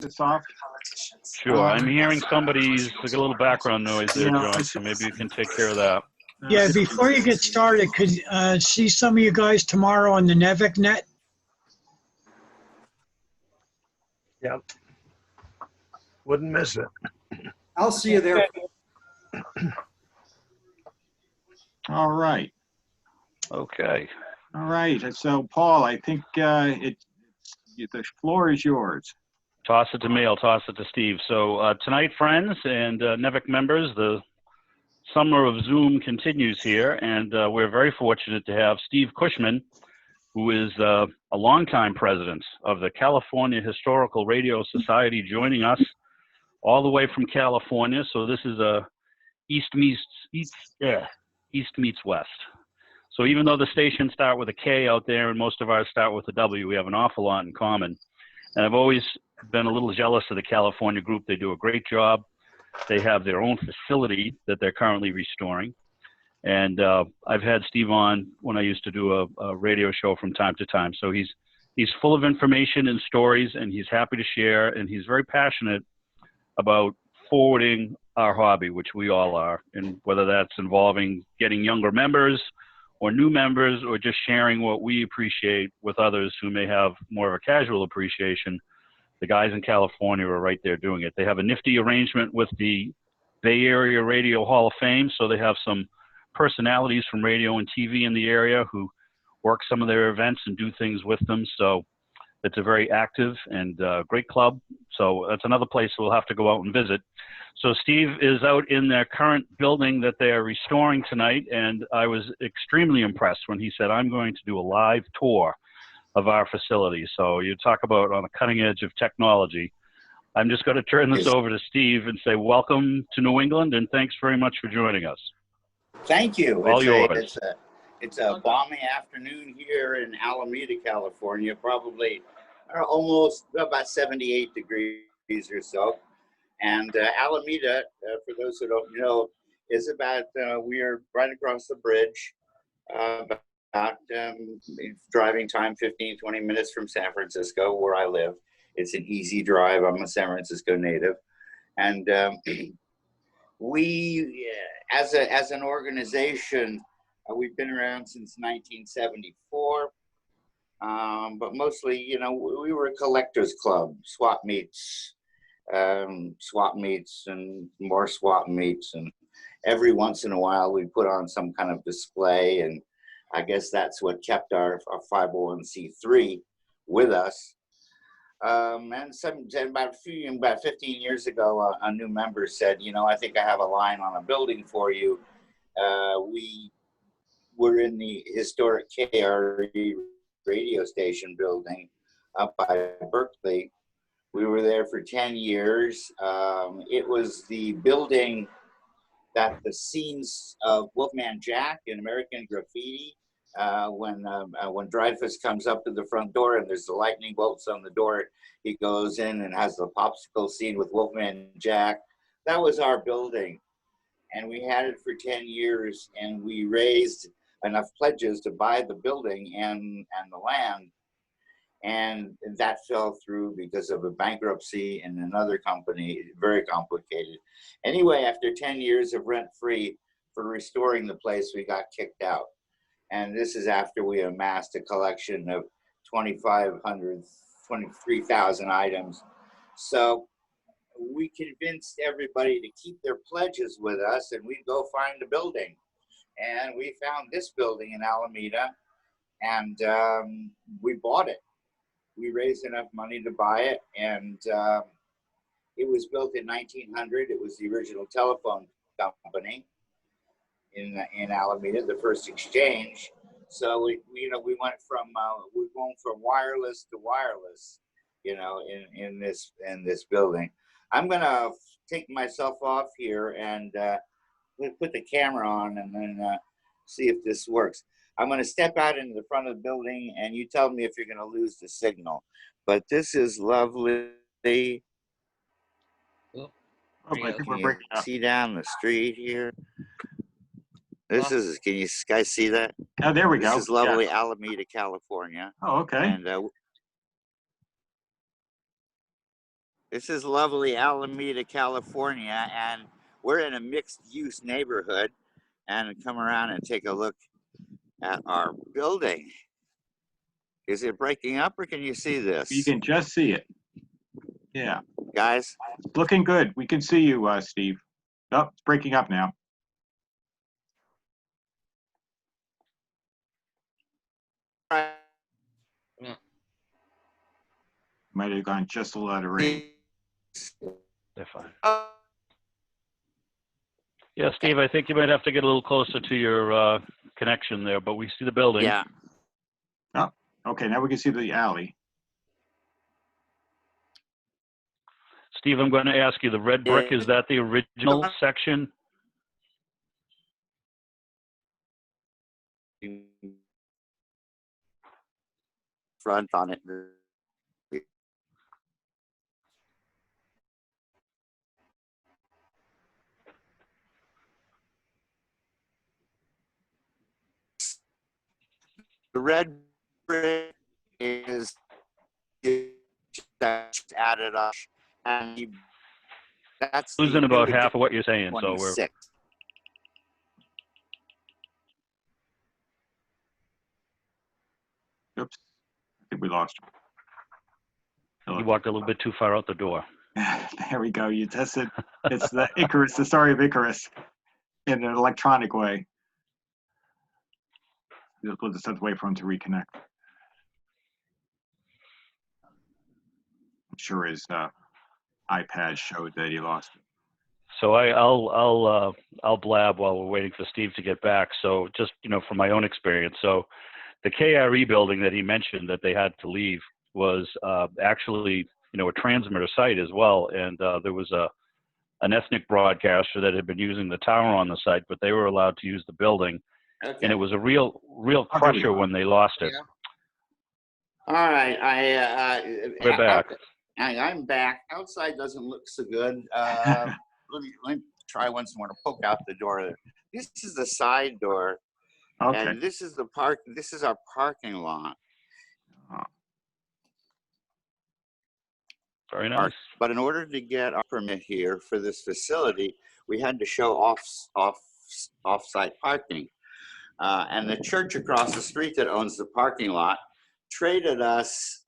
It's off. Sure. I'm hearing somebody's like a little background noise there, John, so maybe you can take care of that. Yeah, before you get started, could see some of you guys tomorrow on the Nevic net? Yep. Wouldn't miss it. I'll see you there. All right. Okay. All right. So, Paul, I think the floor is yours. Toss it to me. I'll toss it to Steve. So tonight, friends and NEVIC members, the summer of Zoom continues here, and we're very fortunate to have Steve Kushman, who is a longtime president of the California Historical Radio Society, joining us all the way from California. So this is a East meets West. So even though the stations start with a K out there and most of ours start with a W, we have an awful lot in common. And I've always been a little jealous of the California group. They do a great job. They have their own facility that they're currently restoring. And I've had Steve on when I used to do a radio show from time to time. So he's full of information and stories, and he's happy to share, and he's very passionate about forwarding our hobby, which we all are, and whether that's involving getting younger members or new members, or just sharing what we appreciate with others who may have more of a casual appreciation. The guys in California are right there doing it. They have a nifty arrangement with the Bay Area Radio Hall of Fame, so they have some personalities from radio and TV in the area who work some of their events and do things with them. So it's a very active and great club. So that's another place we'll have to go out and visit. So Steve is out in their current building that they are restoring tonight, and I was extremely impressed when he said, I'm going to do a live tour of our facility. So you talk about on the cutting edge of technology. I'm just going to turn this over to Steve and say welcome to New England, and thanks very much for joining us. Thank you. All yours. It's a balmy afternoon here in Alameda, California, probably almost about 78 degrees or so. And Alameda, for those who don't know, is about, we're right across the bridge, about driving time 15, 20 minutes from San Francisco, where I live. It's an easy drive. I'm a San Francisco native. And we, as an organization, we've been around since 1974. But mostly, you know, we were a collectors club, swap meets and more swap meets. And every once in a while we put on some kind of display. And I guess that's what kept our 501c3 with us. And about 15 years ago, a new member said, you know, I think I have a line on a building for you. We were in the historic KRE radio station building up by Berkeley. We were there for 10 years. It was the building that the scenes of Wolfman Jack in American Graffiti, when Dreyfus comes up to the front door and there's the lightning bolts on the door, he goes in and has the popsicle scene with Wolfman Jack. That was our building. And we had it for 10 years, and we raised enough pledges to buy the building and the land. And that fell through because of a bankruptcy in another company, very complicated. Anyway, after 10 years of rent-free for restoring the place, we got kicked out. And this is after we amassed a collection of 23,000 items. So we convinced everybody to keep their pledges with us, and we'd go find a building. And we found this building in Alameda, and we bought it. We raised enough money to buy it, and it was built in 1900. It was the original telephone company in Alameda, the first exchange. So we went from wireless to wireless, you know, in this building. I'm gonna take myself off here and put the camera on and then see if this works. I'm going to step out into the front of the building, and you tell me if you're going to lose the signal. But this is lovely. I think we're Can breaking you up. see down the street here? This is, can you guys see that? Oh, there we go. This is lovely Yeah. Alameda, California. Oh, okay. And This is lovely Alameda, California, and we're in a mixed-use neighborhood. And come around and take a look at our building. Is it breaking up, or can you see this? You can just see it. Yeah, Guys? it's looking good. We can see you, Steve. Oh, it's breaking up now. Might have gone just a lot of rain. They're fine. Oh, Yeah, Steve, I think you might have to get a little closer to your connection there, but we see the building. yeah. Oh, okay, now we can see the alley. Steve, I'm going to ask you, the red brick, is that the original section? Front on it. The red brick is added up, and that's Losing the about new half of what you're saying, so we're 26. Oops, I think we lost you walked a little bit too far out the door. him. There we go. You tested. It's the Icarus, the story of Icarus, in an electronic way. We'll just have to wait for him to reconnect. I'm sure his iPad showed that he lost it. So I'll blab while we're waiting for Steve to get back. So just, from my own experience. So the KRE building that he mentioned that they had to leave was actually, a transmitter site as well. And there was an ethnic broadcaster that had been using the tower on the site, but they were allowed to use the building. Okay. And it was a real Oh, there we crusher go. when they lost it. Yeah. All right, We're back. I'm back. Outside doesn't look so good. Let me try once more to poke out the door. This is the side door, Okay. and this is This is our parking lot. Very nice. But in order to get our permit here for this facility, we had to show off-site parking. And the church across the street that owns the parking lot traded us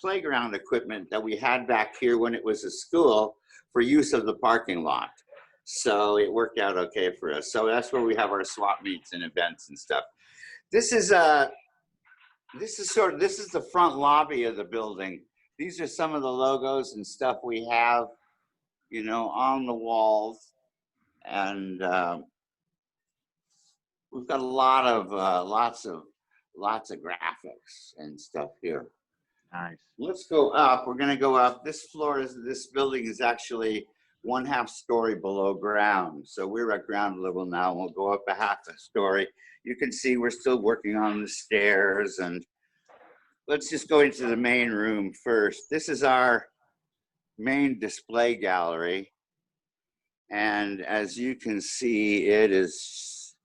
playground equipment that we had back here when it was a school for use of the parking lot. So it worked out okay for us. So that's where we have our swap meets and events and stuff. This is the front lobby of the building. These are some of the logos and stuff we have, on the walls. And we've got a lot of lots of graphics and stuff here. Nice. Let's go up. We're going to go up. This building is actually 1/2 story below ground. So we're at ground level now. We'll go up a 1/2 story. You can see we're still working on the stairs. And let's just go into the main room first. This is our main display gallery. And as you can see, it is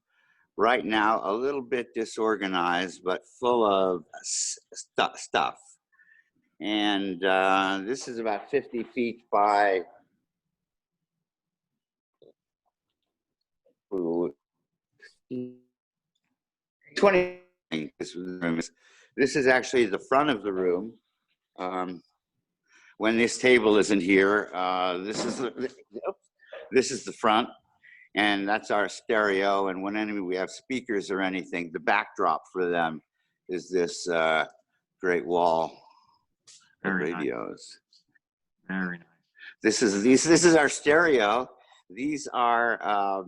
right now a little bit disorganized, but full of stuff. And this is about 50 feet by 20. This is actually the front of the room. When this table isn't here, this is the front, and that's our stereo. And when we have speakers or anything, the backdrop for them is this great wall of radios. Nice. Very nice. This is our stereo. These are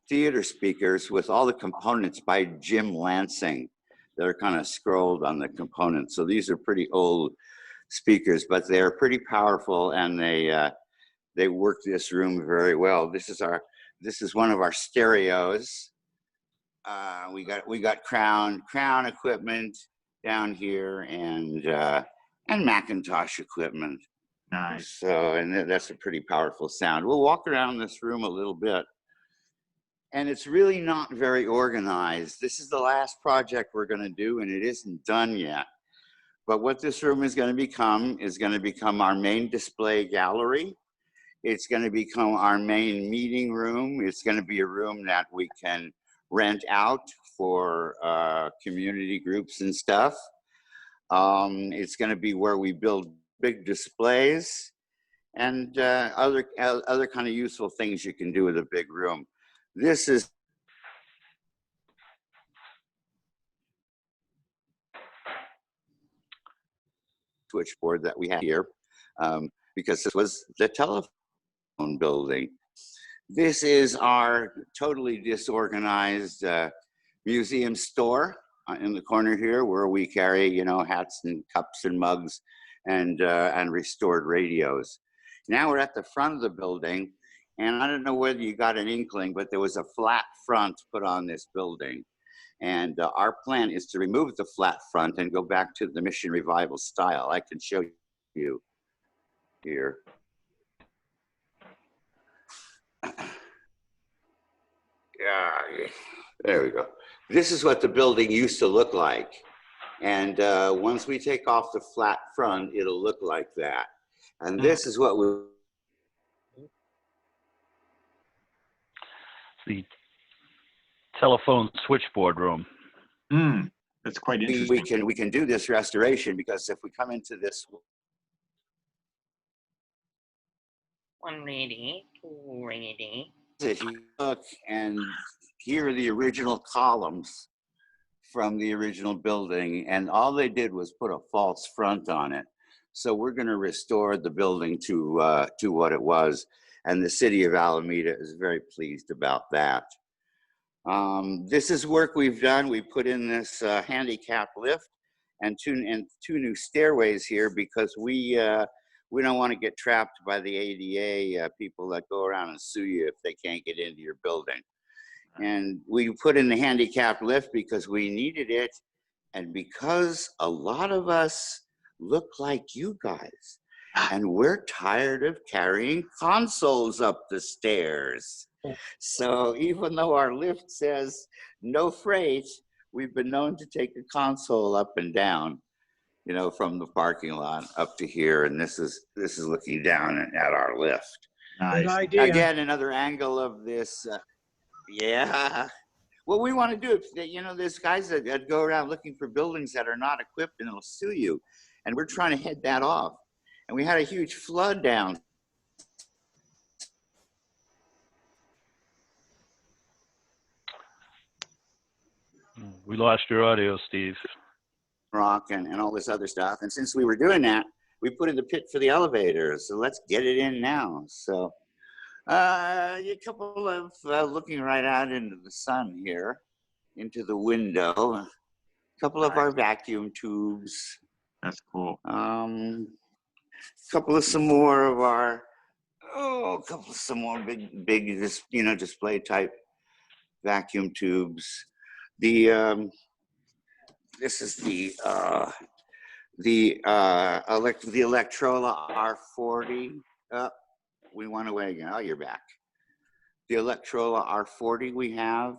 theater speakers with all the components by Jim Lansing that are kind of scrolled on the components. So these are pretty old speakers, but they're pretty powerful, and they work this room very well. This is one of our stereos. We got Crown equipment down here, and Macintosh equipment. Nice. So, and that's a pretty powerful sound. We'll walk around this room a little bit. and it's really not very organized. This is the last project we're going to do, and it isn't done yet. But what this room is going to become our main display gallery. It's going to become our main meeting room. It's going to be a room that we can rent out for community groups and stuff. It's going to be where we build big displays and other kind of useful things you can do with a big room. This is switchboard that we have here, because this was the telephone building. This is our totally disorganized museum store in the corner here, where we carry, you know, hats and cups and mugs and restored radios. Now we're at the front of the building, and I don't know whether you got an inkling, but there was a flat front put on this building. And our plan is to remove the flat front and go back to the Mission Revival style. I can show you here. Yeah, there we go. This is what the building used to look like. And once we take off the flat front, it'll look like that. And this is what The telephone switchboard room. That's quite interesting. we can do this restoration, because if we come into this 180, 280. if you look, and here are the original columns from the original building, and all they did was put a false front on it. So we're going to restore the building to what it was, and the city of Alameda is very pleased about that. This is work we've done. We put in this handicap lift and two new stairways here, because we don't want to get trapped by the ADA people that go around and sue you if they can't get into your building. And we put in the handicap lift because we needed it, and because a lot of us look like you guys, and we're tired of carrying consoles up the stairs. So even though our lift says no freight, we've been known to take a console up and down, you know, from the parking lot up to here. And this is looking down at our lift. Good Nice. idea. Again, another angle of this. Yeah. What we want to do, you know, there's guys that go around looking for buildings that are not equipped, and they'll sue you. And we're trying to head that off. And we had a huge flood down. We lost your audio, Steve. Rock and all this other stuff. And since we were doing that, we put in the pit for the elevators. So let's get it in now. So a couple of looking right out into the sun here, into the window. A couple of our vacuum tubes. That's cool. Couple of some more of our, some more big, you know, display type vacuum tubes. The this is the Electrola R40. We went away again. Oh, you're back. The Electrola R40 we have.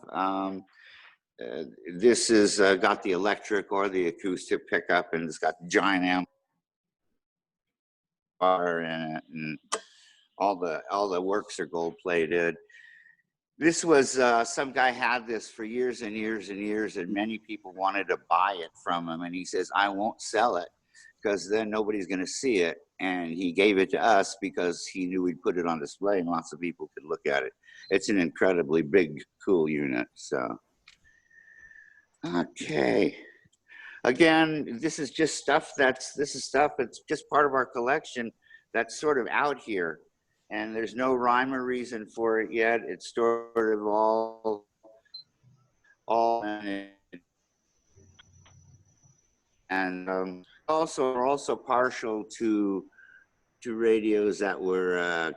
This is got the electric or the acoustic pickup, and it's got giant amp in it, and all the works are gold plated. This was some guy had this for years and years and years, and many people wanted to buy it from him, and he says, I won't sell it because then nobody's going to see it. And he gave it to us because he knew we'd put it on display and lots of people could look at it. It's an incredibly big, cool unit. So okay, again, this is just stuff that's just part of our collection that's sort of out here, and there's no rhyme or reason for it yet. It's sort of all and also we're also partial to radios that were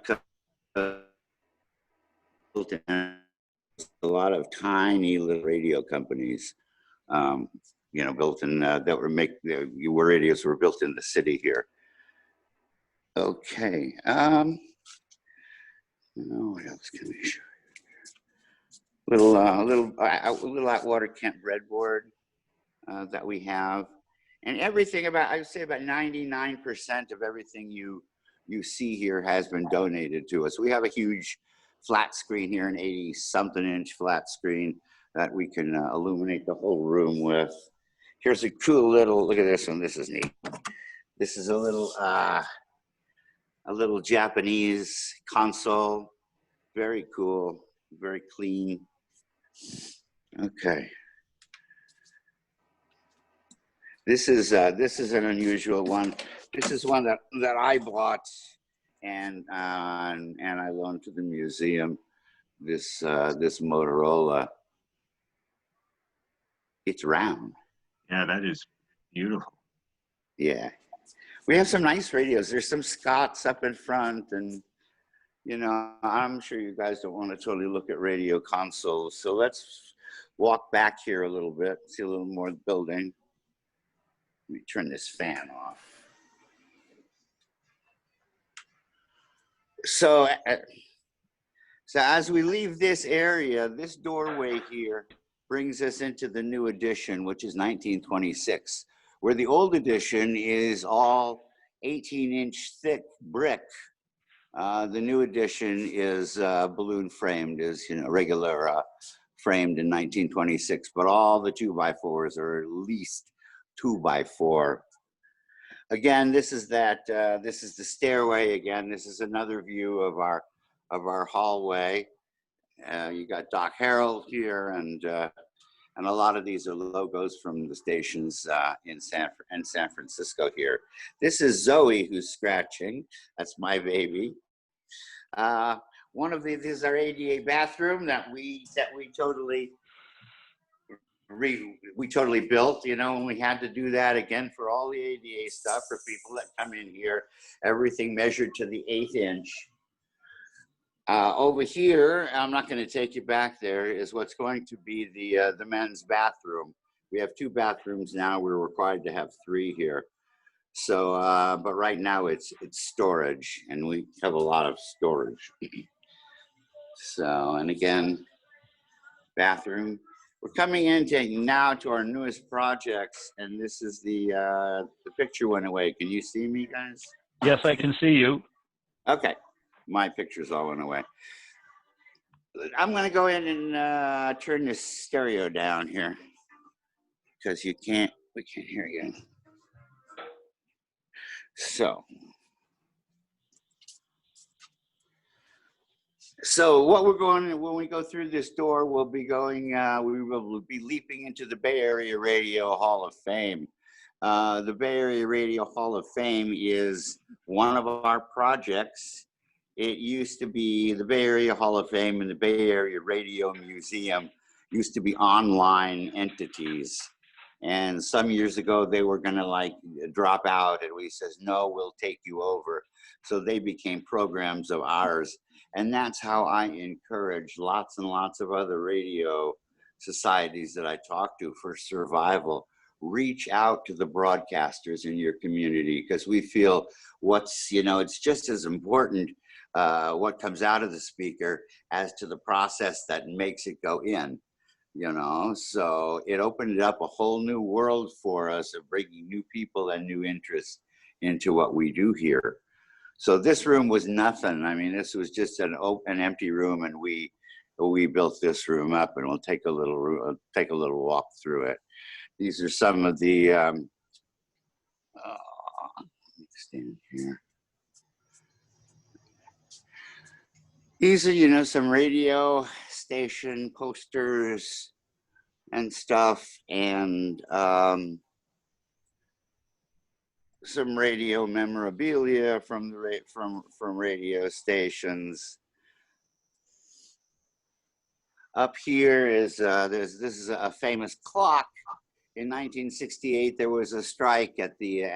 built in a lot of tiny little radio companies, you know, built in that were radios were built in the city here. Okay. What else can we show you? little Atwater Kent breadboard that we have, and everything I would say about 99% of everything you see here has been donated to us. We have a huge flat screen here, an 80-something inch flat screen that we can illuminate the whole room with. Here's a cool little, look at this one. This is neat. This is a little Japanese console. Very cool, very clean. Okay. This is an unusual one. This is one that I bought and I loaned to the museum. This Motorola. It's round. Yeah, that is beautiful. Yeah, we have some nice radios. There's some Scots up in front, and you know, I'm sure you guys don't want to totally look at radio consoles. So let's walk back here a little bit, see a little more of the building. Let me turn this fan off. So as we leave this area, this doorway here brings us into the new edition, which is 1926, where the old edition is all 18-inch thick brick. The new edition is balloon framed, is regular framed in 1926, but all the 2x4s are at least 2x4. Again, this is this is the stairway. Again, this is another view of our hallway. You got Doc Harold here, and a lot of these are logos from the stations in San Francisco here. This is Zoe who's scratching. That's my baby. One of these is our ADA bathroom that we totally built, and we had to do that again for all the ADA stuff for people that come in here. Everything measured to the 1/8 inch. Over here, I'm not going to take you back there, is what's going to be the men's bathroom. We have 2 bathrooms now. We're required to have 3 here. So, but right now it's storage, and we have a lot of storage. So, and again, bathroom. We're coming into now to our newest projects, and this is the picture went away. Can you see me, guys? Yes, I can see you. Okay, my pictures all went away. I'm going to go in and turn this stereo down here because we can't hear you. So what we're going, when we go through this door, we'll be going, we will be leaping into the Bay Area Radio Hall of Fame. The Bay Area Radio Hall of Fame is one of our projects. It used to be the Bay Area Hall of Fame and the Bay Area Radio Museum used to be online entities. And some years ago, they were going to drop out, and we says, no, we'll take you over. So they became programs of ours. And that's how I encourage lots and lots of other radio societies that I talk to for survival. Reach out to the broadcasters in your community, because we feel it's just as important what comes out of the speaker as to the process that makes it go in. So it opened up a whole new world for us of bringing new people and new interests into what we do here. So this room was nothing. I mean, this was just an empty room, and we built this room up, and we'll take a little walk through it. These are some of the stand here. These are, some radio station posters and stuff, and some radio memorabilia from radio stations. Up here is this is a famous clock. In 1968, there was a strike at the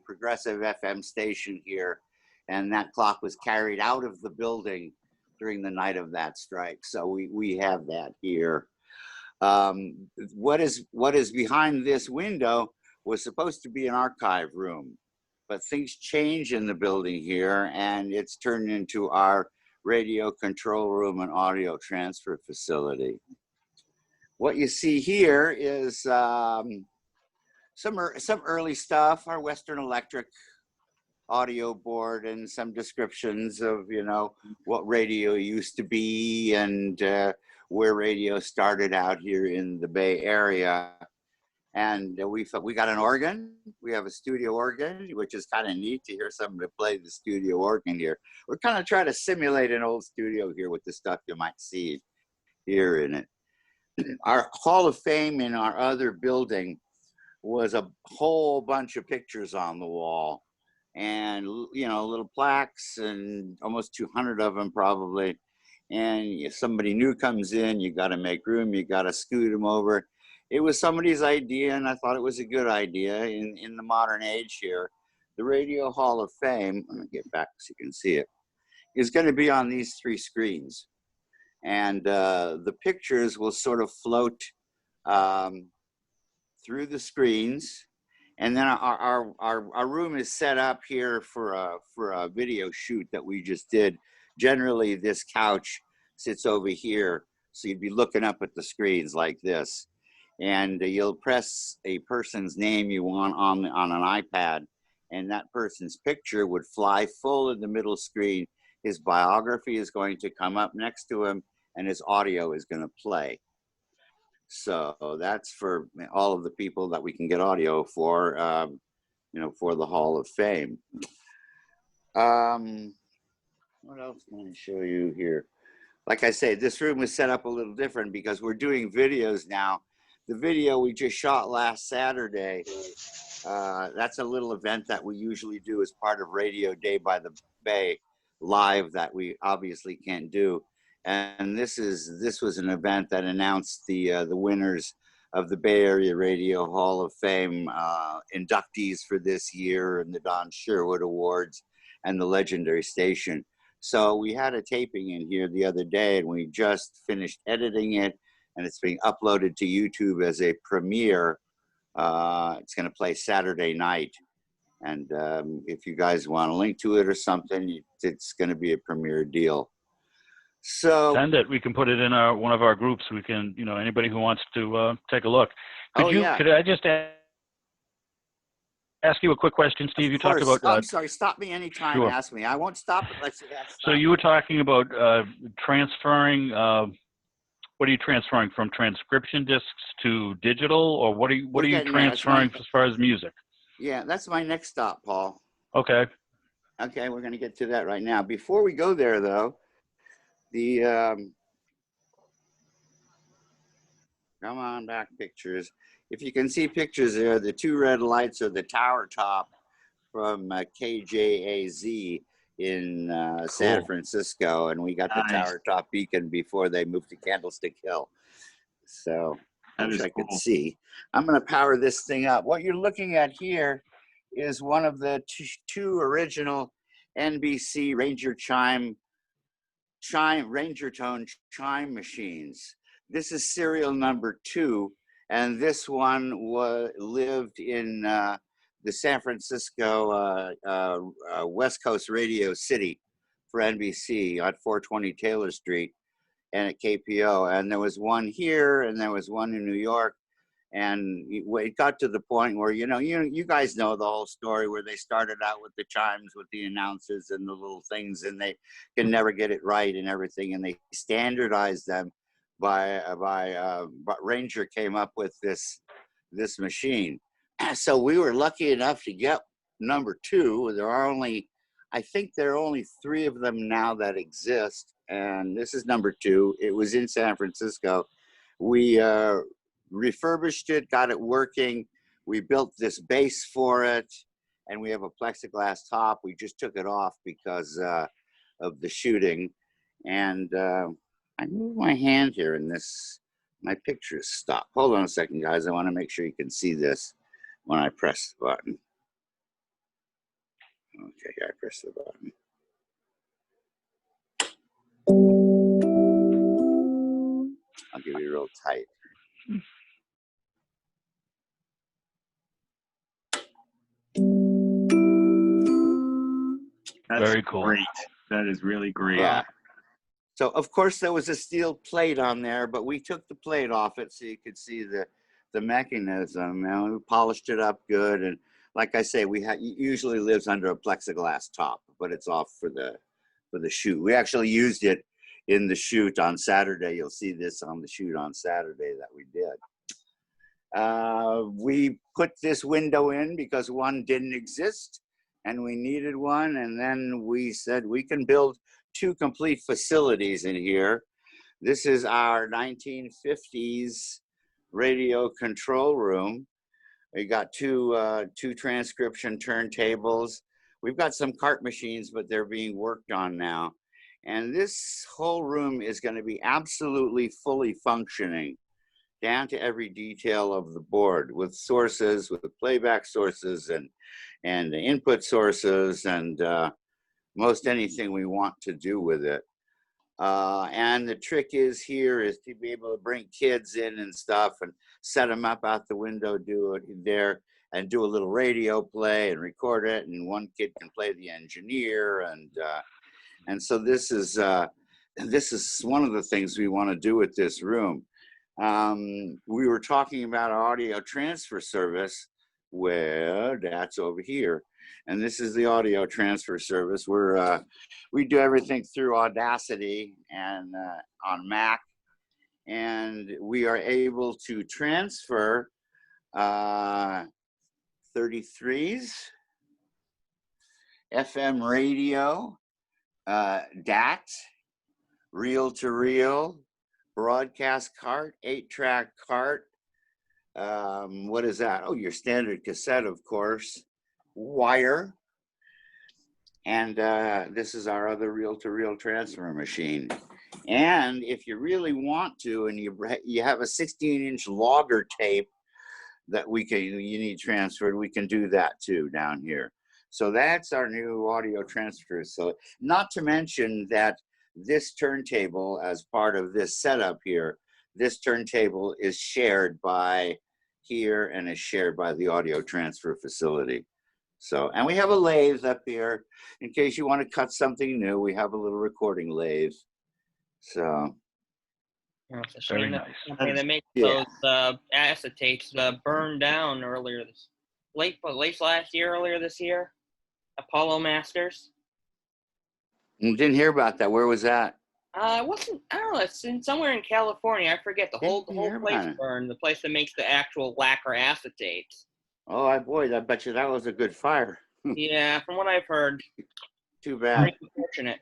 Progressive FM station here, and that clock was carried out of the building during the night of that strike. So we have that here. What is behind this window was supposed to be an archive room, but things change in the building here, and it's turned into our radio control room and audio transfer facility. what you see here is some early stuff, our Western Electric audio board, and some descriptions of, you know, what radio used to be and where radio started out here in the Bay Area. And we got an organ. We have a studio organ, which is kind of neat to hear somebody play the studio organ here. We're kind of trying to simulate an old studio here with the stuff you might see here in it. Our Hall of Fame in our other building was a whole bunch of pictures on the wall, and, you know, little plaques, and almost 200 of them probably. And if somebody new comes in, you got to make room, you got to scoot them over. It was somebody's idea, and I thought it was a good idea in the modern age here. The Radio Hall of Fame, let me get back so you can see it, is going to be on these 3 screens. And the pictures will sort of float through the screens. And then our room is set up here for a video shoot that we just did. Generally, this couch sits over here, so you'd be looking up at the screens like this. And you'll press a person's name you want on an iPad, and that person's picture would fly full in the middle screen. His biography is going to come up next to him, and his audio is going to play. So that's for all of the people that we can get audio for, you know, for the Hall of Fame. What else can I show you here? Like I say, this room is set up a little different because we're doing videos now. The video we just shot last Saturday, that's a little event that we usually do as part of Radio Day by the Bay live that we obviously can't do. And this was an event that announced the winners of the Bay Area Radio Hall of Fame inductees for this year, and the Don Sherwood Awards and the Legendary Station. So we had a taping in here the other day, and we just finished editing it, and it's being uploaded to YouTube as a premiere. It's going to play Saturday night. And if you guys want a link to it or something, it's going to be a premiere deal. So Send it. We can put it in one of our groups. We can, you know, anybody who wants to take a look. Could I just ask you a quick question, Steve? You talked about. I'm sorry. Stop me anytime. Sure. Ask me. I won't stop unless you ask. So you were talking about transferring. What are you transferring from transcription discs to digital, or what are you transferring as far as music? Yeah, that's my next stop, Paul. Okay. Okay, we're going to get to that right now. Before we go there, though, come on back, pictures. If you can see pictures there, the 2 red lights are the tower top from KJAZ in San Francisco, and we got the tower top beacon before they moved to Candlestick Hill. So I wish I could see. I'm going to power this thing up. What you're looking at here is one of the 2 original NBC Ranger Tone chime machines. This is serial number 2, and this one lived in the San Francisco West Coast Radio City for NBC at 420 Taylor Street and at KPO. And there was one here, and there was one in New York. And it got to the point where, you guys know the whole story, where they started out with the chimes with the announcers and the little things, and they can never get it right and everything. And they standardized them but Ranger came up with this machine. So we were lucky enough to get number 2. I think there are only 3 of them now that exist. And this is number 2. It was in San Francisco. We refurbished it, got it working. We built this base for it, and we have a plexiglass top. We just took it off because of the shooting. And I moved my hand here, and my pictures stopped. Hold on a second, guys. I want to make sure you can see this when I press the button. Okay, I press the button. I'll give you real tight. That's very cool. Great. That is really great. Yeah. So of course there was a steel plate on there, but we took the plate off it so you could see the mechanism, and we polished it up good. And like I say, usually lives under a plexiglass top, but it's off for the shoot. We actually used it in the shoot on Saturday. You'll see this on the shoot on Saturday that we did. We put this window in because one didn't exist and we needed one. And then we said we can build 2 complete facilities in here. This is our 1950s radio control room. We got two transcription turntables. We've got some cart machines, but they're being worked on now. And this whole room is going to be absolutely fully functioning, down to every detail of the board, with sources, with the playback sources and the input sources, and most anything we want to do with it. And the trick is to be able to bring kids in and stuff and set them up out the window, do it there, and do a little radio play and record it. And one kid can play the engineer. And so this is one of the things we want to do with this room. We were talking about our audio transfer service. Well, that's over here. And this is the audio transfer service. We do everything through Audacity and on Mac. And we are able to transfer 33s, FM radio, DAT, reel-to-reel, broadcast cart, 8-track cart. What is that? Oh, your standard cassette, of course. Wire. And this is our other reel-to-reel transfer machine. And if you really want to, and you have a 16-inch logger tape that you need transferred, we can do that too down here. So that's our new audio transfer. So not to mention that this turntable, as part of this setup here, this turntable is shared by here and is shared by the audio transfer facility. So, and we have a lathe up here in case you want to cut something new. We have a little recording lathe. So, It's a shame that nice. the company that makes Yeah. those acetates burned down late last year, earlier this year. Apollo Masters. Didn't hear about that. Where was that? I don't know, it's somewhere in California. I forget. The whole hear place about it. burned. The place that makes the actual lacquer acetates. Oh, boy, I bet you that was a good fire. Yeah, from what I've heard. Too bad. Very unfortunate.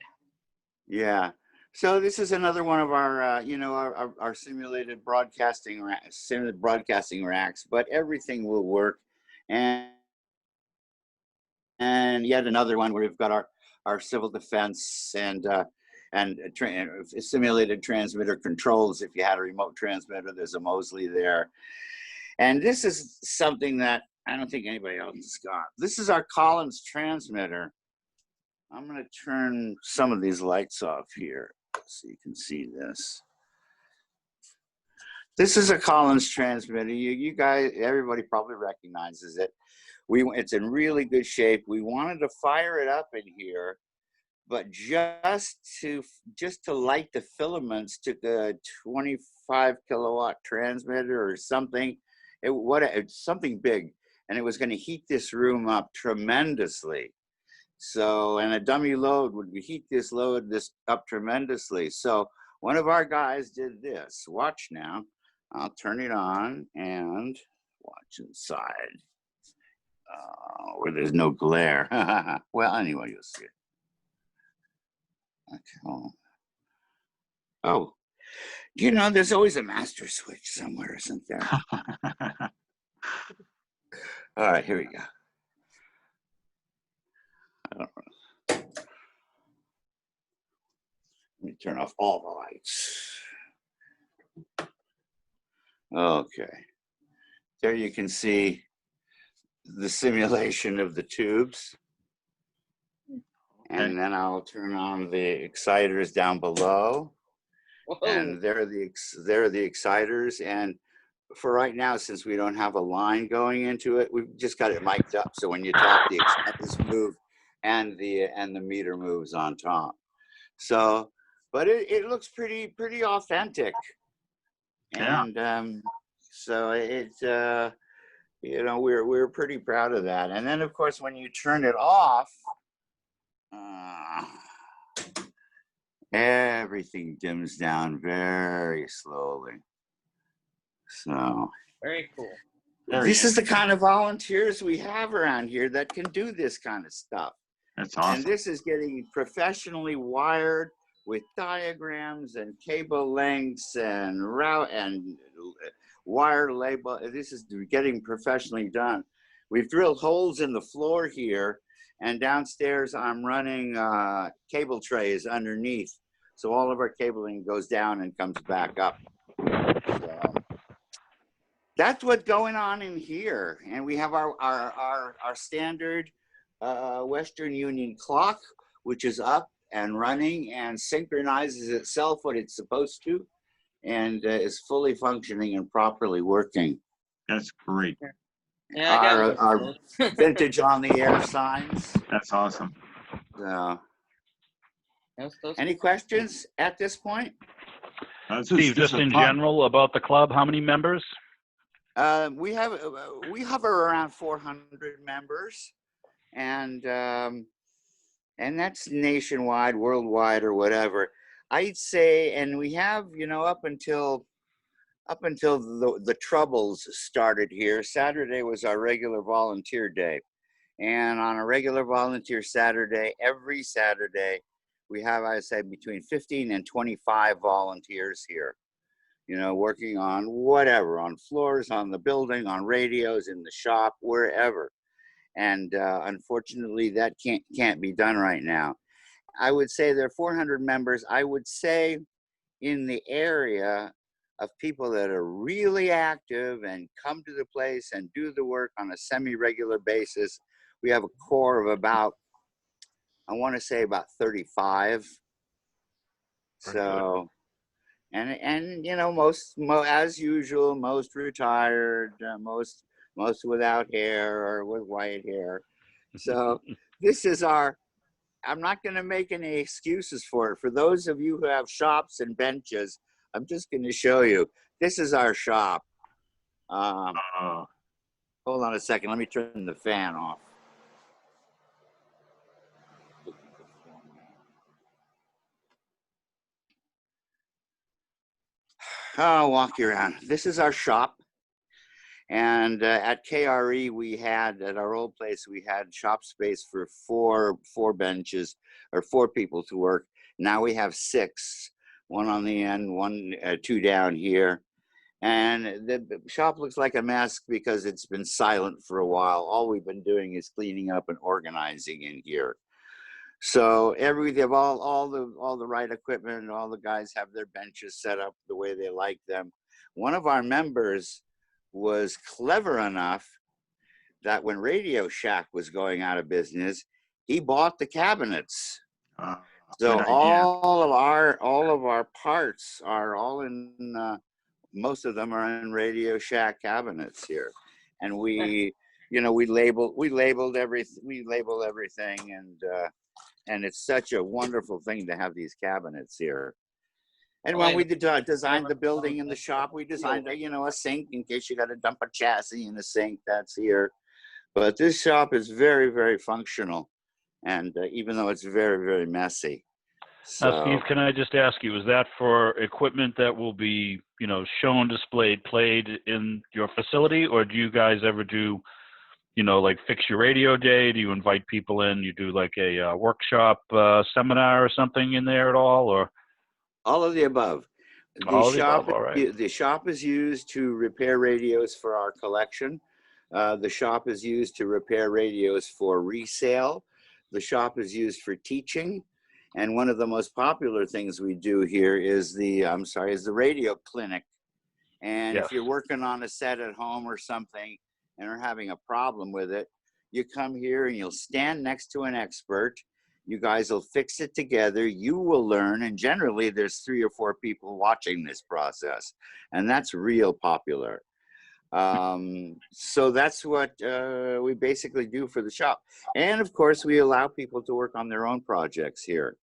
Yeah. So this is another one of our, our simulated broadcasting racks, but everything will work. And yet another one where we've got our civil defense and simulated transmitter controls. If you had a remote transmitter, there's a Mosley there. And this is something that I don't think anybody else has got. This is our Collins transmitter. I'm going to turn some of these lights off here so you can see this. This is a Collins transmitter. You guys, everybody probably recognizes it. It's in really good shape. We wanted to fire it up in here, but just to light the filaments took a 25 kilowatt transmitter or something. It's something big, and it was going to heat this room up tremendously. So, and a dummy load would heat this up tremendously. So one of our guys did this. Watch now. I'll turn it on and watch inside where there's no glare. Well, anyway, you'll see it. Okay. Oh, there's always a master switch somewhere, isn't there? All right, here we go. Let me turn off all the lights. Okay. There you can see the simulation of the tubes. And then I'll turn on the exciters down below. Whoa. And there are the exciters. And for right now, since we don't have a line going into it, we've just got it mic'd up. So when you talk, the exciters move and the meter moves on top. So but it looks pretty authentic. Yeah. And so it's you know, we're pretty proud of that. And then of course when you turn it off, everything dims down very slowly. So Very cool. this is the kind of volunteers we have around here that can do this kind of stuff. That's And awesome. this is getting professionally wired with diagrams and cable lengths and route and wire label. This is getting professionally done. We've drilled holes in the floor here, and downstairs I'm running cable trays underneath. So all of our cabling goes down and comes back up. So that's what's going on in here. And we have our standard Western Union clock, which is up and running and synchronizes itself what it's supposed to, and is fully functioning and properly working. That's great. Yeah, I got Our vintage on the air signs. That's awesome. Any questions at this point? Steve, just in general about the club, how many members? We hover around 400 members, and that's nationwide, worldwide, or whatever. I'd say, and we have, you know, up until the troubles started here. Saturday was our regular volunteer day, and on a regular volunteer Saturday, every Saturday, we have, I say, between 15 and 25 volunteers here. You know, working on whatever, on floors, on the building, on radios, in the shop, wherever. And unfortunately, that can't be done right now. I would say there are 400 members. I would say in the area of people that are really active and come to the place and do the work on a semi-regular basis, we have a core of about, I want to say about 35. So, and you know, most as usual, most retired, most without hair or with white hair. So this is our, I'm not going to make any excuses for it. For those of you who have shops and benches, I'm just going to show you. This is our shop. Hold on a second. Let me turn the fan off. I'll walk you around. This is our shop. And at KRE, we had, at our old place, we had shop space for four benches or 4 people to work. Now we have 6, 1 on the end, 2 down here. And the shop looks like a mess because it's been silent for a while. All we've been doing is cleaning up and organizing in here. So all the right equipment, and all the guys have their benches set up the way they like them. One of our members was clever enough that when Radio Shack was going out of business, he bought the cabinets. So all of our parts are all in. Most of them are in Radio Shack cabinets here, and we labeled everything, and it's such a wonderful thing to have these cabinets here. And when we designed the building in the shop, we designed a sink in case you got to dump a chassis in a sink. That's here. But this shop is very, very functional, and even though it's very, very messy. So, now, Steve, can I just ask you, is that for equipment that will be, shown, displayed, played in your facility, or do you guys ever do, like Fix Your Radio Day? Do you invite people in? You do like a workshop seminar or something in there at all, or? All of the above. The shop is used to repair radios for our collection. The shop is used to repair radios for resale. The shop is used for teaching. And one of the most popular things we do here is the radio clinic. And if you're working on a set at home or something and are having a problem with it, you come here and you'll stand next to an expert. You guys will fix it together. You will learn. And generally, there's 3 or 4 people watching this process. And that's real popular. So that's what we basically do for the shop. And of course, we allow people to work on their own projects here.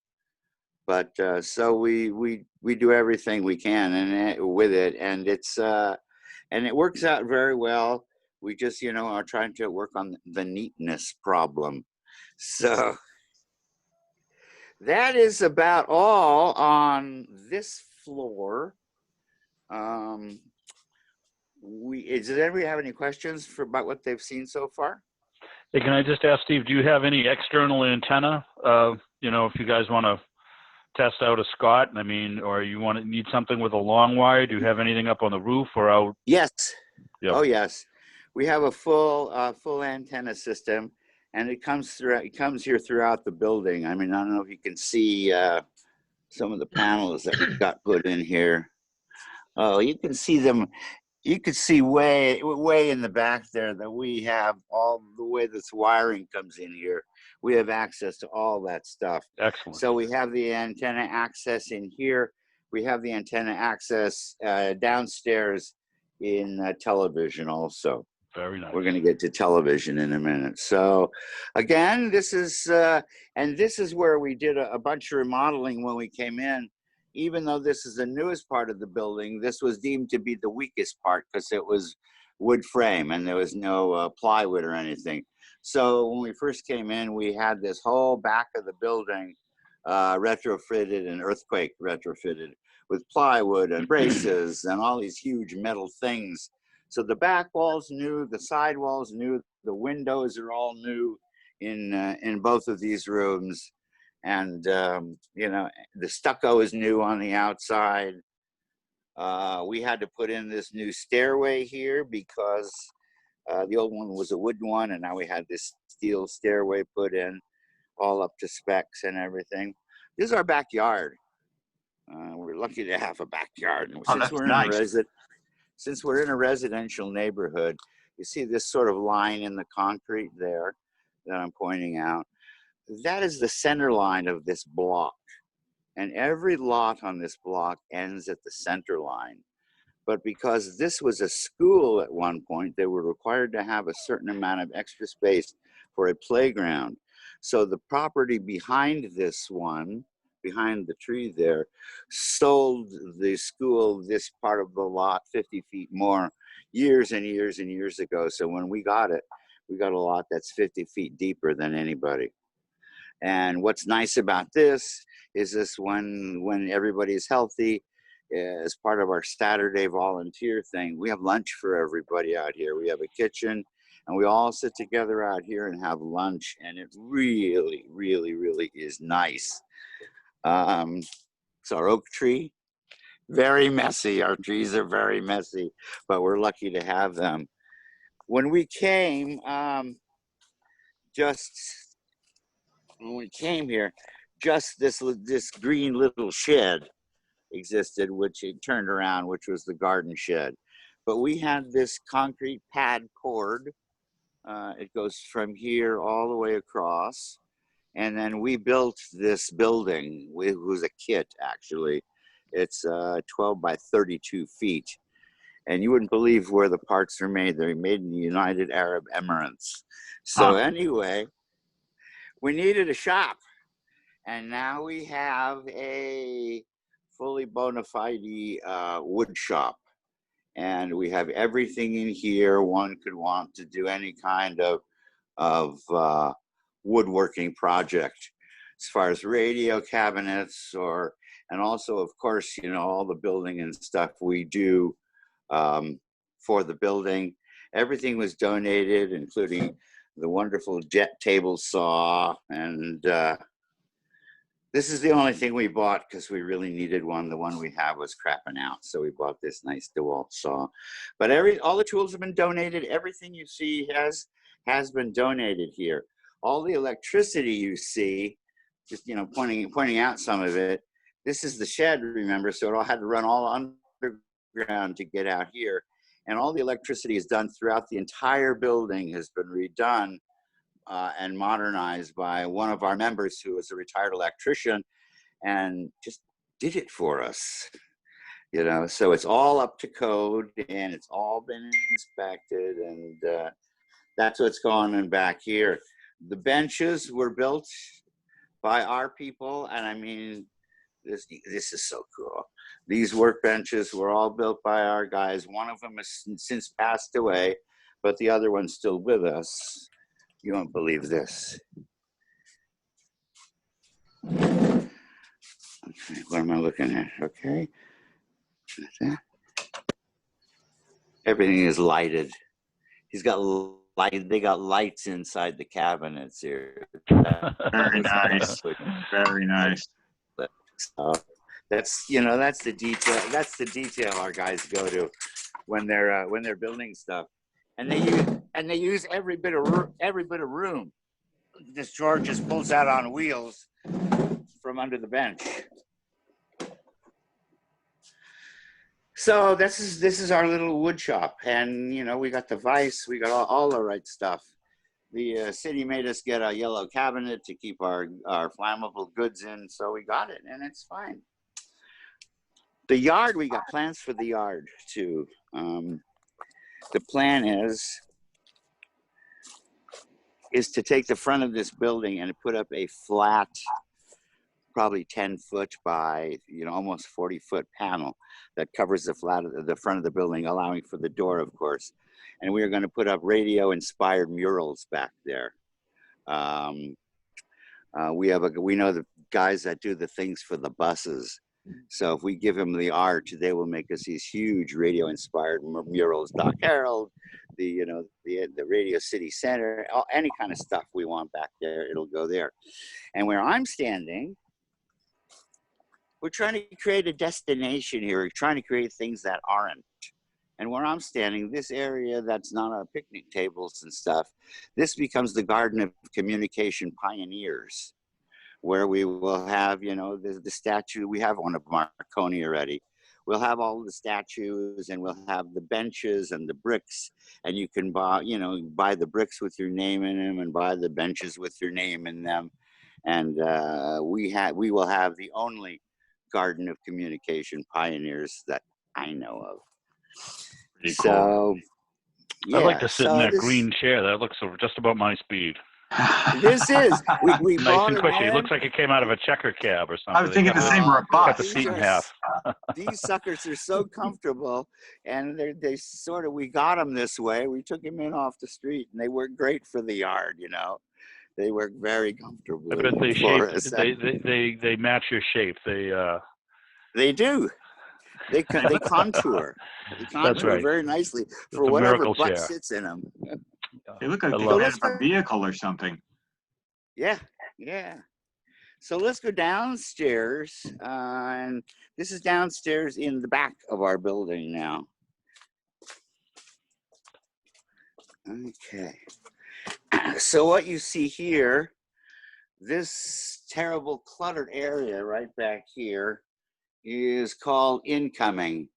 But so we do everything we can with it, and it works out very well. We just are trying to work on the neatness problem. So that is about all on this floor. Does anybody have any questions about what they've seen so far? Hey, can I just ask Steve, do you have any external antenna? If you guys want to test out a Scott, I mean, or you need something with a long wire, do you have anything up on the roof or out? Yes. Yep. Oh yes, we have a full antenna system, and it comes here throughout the building. I mean, I don't know if you can see some of the panels that we've got put in here. Oh, you can see them. You could see way in the back there that we have all the way this wiring comes in here. We have access to all that stuff. Excellent. So we have the antenna access in here. We have the antenna access downstairs in television also. Very nice. We're going to get to television in a minute. So again, this is where we did a bunch of remodeling when we came in. Even though this is the newest part of the building, this was deemed to be the weakest part because it was wood frame and there was no plywood or anything. So when we first came in, we had this whole back of the building retrofitted and earthquake retrofitted with plywood and braces and all these huge metal things. So the back wall's new, the side wall's new, the windows are all new in both of these rooms. And, the stucco is new on the outside. We had to put in this new stairway here because the old one was a wooden one, and now we had this steel stairway put in, all up to specs and everything. This is our backyard. We're lucky to have a backyard. And since we're in a residential neighborhood, you see this sort of line in the concrete there that I'm pointing out. That is the center line of this block. And every lot on this block ends at the center line. But because this was a school at one point, they were required to have a certain amount of extra space for a playground. So the property behind this one, behind the tree there, sold the school this part of the lot 50 feet more years and years and years ago. So when we got it, we got a lot that's 50 feet deeper than anybody. And what's nice about this is when everybody's healthy, as part of our Saturday volunteer thing, we have lunch for everybody out here. We have a kitchen, and we all sit together out here and have lunch, and it really, really, really is nice. It's our oak tree. Very messy. Our trees are very messy, but we're lucky to have them. When we came, here, just this green little shed existed, which it turned around, which was the garden shed. But we had this concrete pad cord. It goes from here all the way across. And then we built this building. It was a kit, actually. It's 12 by 32 feet. And you wouldn't believe where the parts are made. They're made in the United Arab Emirates. So anyway, we needed a shop. And now we have a fully bona fide wood shop. And we have everything in here one could want to do any kind of woodworking project, as far as radio cabinets and also, of course, all the building and stuff we do for the building. Everything was donated, including the wonderful jet table saw. And this is the only thing we bought because we really needed one. The one we have was crapping out, so we bought this nice DeWalt saw. But all the tools have been donated. Everything you see has been donated here. All the electricity you see, just pointing out some of it. This is the shed, remember? So it all had to run all underground to get out here, and all the electricity is done throughout the entire building. Has been redone and modernized by one of our members who is a retired electrician and just did it for us. So it's all up to code and it's all been inspected, and that's what's going on back here. The benches were built by our people, and I mean, This is so cool. These workbenches were all built by our guys. One of them has since passed away, but the other one's still with us. You won't believe this. Okay, what am I looking at? Okay. Everything is lighted. He's got light. They got lights inside the cabinets here. Very nice. Very nice. So that's that's the detail. That's the detail our guys go to when they're building stuff, and they use every bit of room. This drawer just pulls out on wheels from under the bench. So this is our little wood shop, and we got the vise, we got all the right stuff. The city made us get a yellow cabinet to keep our flammable goods in, so we got it, and it's fine. The yard, we got plans for the yard too. The plan is to take the front of this building and put up a flat, probably 10-foot by almost 40-foot panel that covers the front of the building, allowing for the door, of course. And we are going to put up radio-inspired murals back there. We know the guys that do the things for the buses. So if we give them the art, they will make us these huge radio-inspired murals. Doc Harold, the Radio City Center, any kind of stuff we want back there, it'll go there. And where I'm standing, we're trying to create a destination here. We're trying to create things that aren't. And where I'm standing, this area that's not our picnic tables and stuff, this becomes the Garden of Communication Pioneers, where we will have, the statue. We have one of Marconi already. We'll have all the statues, and we'll have the benches and the bricks, and you can buy the bricks with your name in them and buy the benches with your name in them. And we will have the only Garden of Communication Pioneers that I know of. Pretty So, cool. yeah. I'd like to sit in that green chair. That looks just about my speed. This is we Nice bought and it cushy. It in. looks like it came out of a checker cab or something. I was thinking the same for a Cut bus. the seat in half. These suckers are so comfortable, and we got them this way. We took them in off the street, and they work great for the yard. They work very comfortably. I bet they for shape. us. They match your shape. They do. They contour. They contour That's right. very nicely for It's a whatever miracle butt chair. sits in them. They look like I they love came it. out of a vehicle or something. Yeah. So let's go downstairs, and this is downstairs in the back of our building now. Okay. So what you see here, this terrible cluttered area right back here is called incoming.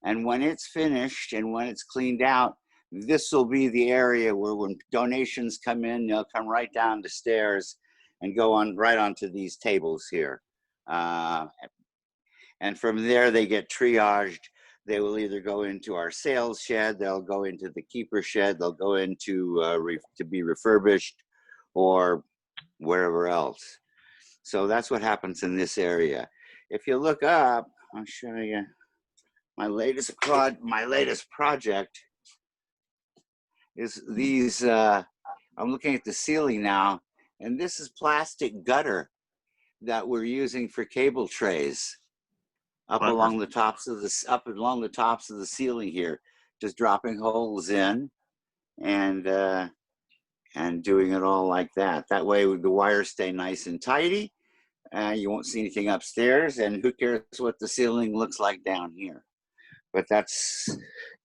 And when it's finished and when it's cleaned out, this will be the area where when donations come in, they'll come right down the stairs and go on right onto these tables here. And from there, they get triaged. They will either go into our sales shed, they'll go into the keeper shed, they'll go into to be refurbished, or wherever else. So that's what happens in this area. If you look up, I'll show you my latest project is these. I'm looking at the ceiling now, and this is plastic gutter that we're using for cable trays up along the tops of the ceiling here, just dropping holes in and doing it all like that. That way the wires stay nice and tidy. You won't see anything upstairs, and who cares what the ceiling looks like down here. But that's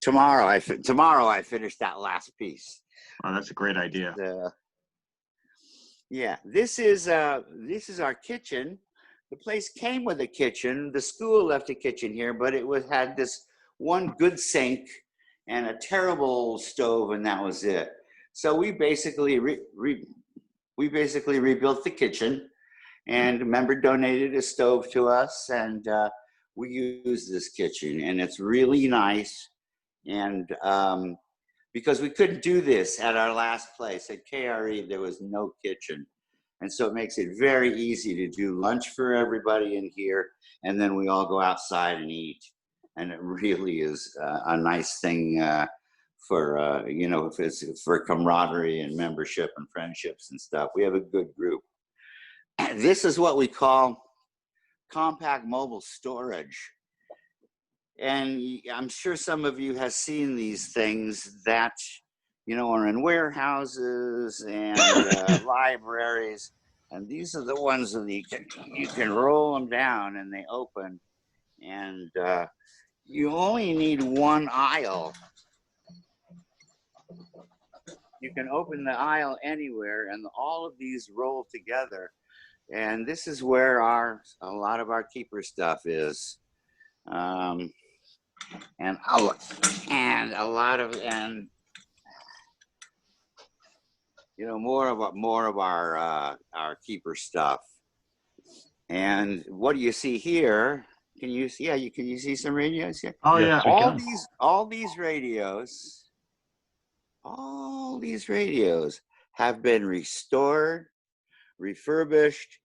tomorrow. I finish that last piece. Oh, that's a great idea. Yeah, this is our kitchen. The place came with a kitchen. The school left a kitchen here, but it had this one good sink and a terrible stove, and that was it. So we basically rebuilt the kitchen, and a member donated a stove to us, and we use this kitchen, and it's really nice. And because we couldn't do this at our last place at KRE, there was no kitchen. And so it makes it very easy to do lunch for everybody in here, and then we all go outside and eat. And it really is a nice thing for, you know, if it's for camaraderie and membership and friendships and stuff. We have a good group. This is what we call compact mobile storage. And I'm sure some of you have seen these things that, you know, are in warehouses and libraries. And these are the ones that you can roll them down and they open. And you only need one aisle. You can open the aisle anywhere, and all of these roll together. And this is where a lot of our keeper stuff is. And a lot of, and you know, more of our keeper stuff. And what do you see here? Can you see? Yeah, can you see some radios here? Oh, Yes, yeah. we can. All these radios have been restored, refurbished.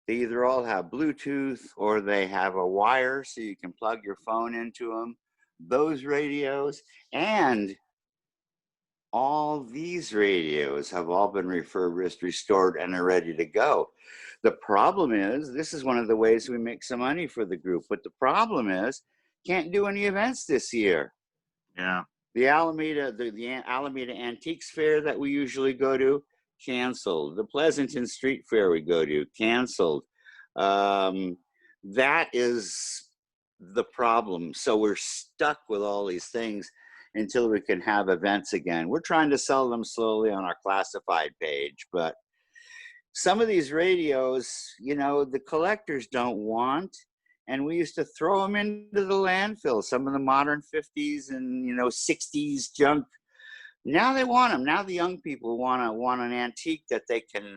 They either all have Bluetooth or they have a wire so you can plug your phone into them. Those radios and all these radios have all been refurbished, restored, and are ready to go. The problem is, this is one of the ways we make some money for the group, but the problem is, can't do any events this year. Yeah. The Alameda Antiques Fair that we usually go to, canceled. The Pleasanton Street Fair we go to, canceled. That is the problem. So we're stuck with all these things until we can have events again. We're trying to sell them slowly on our classified page, but some of these radios, you know, the collectors don't want, and we used to throw them into the landfill, some of the modern 50s and, you know, 60s junk. Now they want them. Now the young people want an antique that they can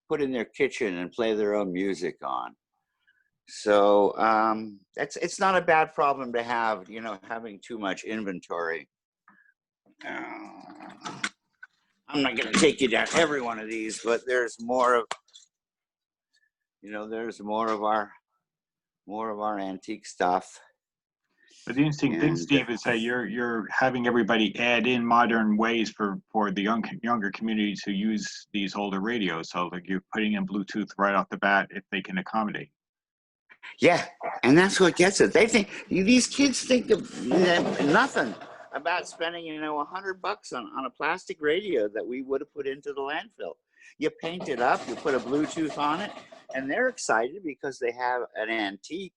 put in their kitchen and play their own music on. So it's not a bad problem to have, you know, having too much inventory. I'm not going to take you down every one of these, but there's more of, you know, there's more of our antique stuff. But the interesting thing, Steve, is that you're having everybody add in modern ways for the younger community to use these older radios. So like you're putting in Bluetooth right off the bat if they can accommodate. Yeah, and that's what gets it. They think, these kids think of nothing about spending, you know, $100 on a plastic radio that we would have put into the landfill. You paint it up, you put a Bluetooth on it, and they're excited because they have an antique.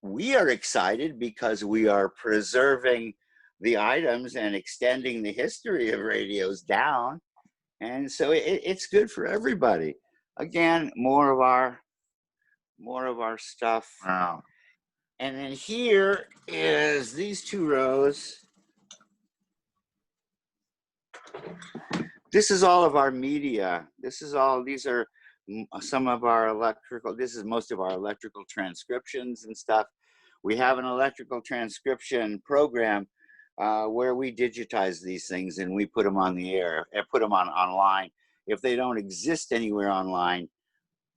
We are excited because we are preserving the items and extending the history of radios down. And so it's good for everybody. Again, more of our stuff. Wow. And then here is these two rows. This is all of our media. These are some of our electrical, this is most of our electrical transcriptions and stuff. We have an electrical transcription program where we digitize these things and we put them on the air and put them online. If they don't exist anywhere online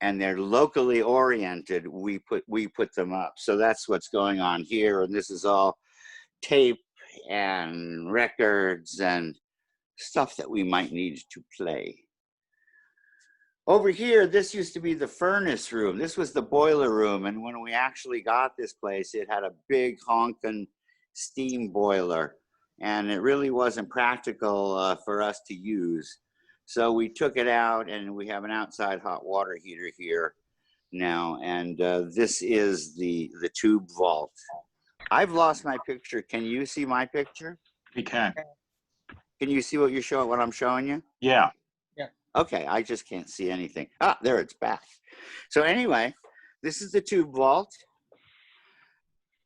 and they're locally oriented, we put them up. So that's what's going on here. And this is all tape and records and stuff that we might need to play. Over here, this used to be the furnace room. This was the boiler room. And when we actually got this place, it had a big honking steam boiler. And it really wasn't practical for us to use. So we took it out and we have an outside hot water heater here now. And this is the tube vault. I've lost my picture. Can you see my picture? We can. Can you see what I'm showing you? Yeah. Okay, I just can't see anything. Ah, there, it's back. So anyway, this is the tube vault.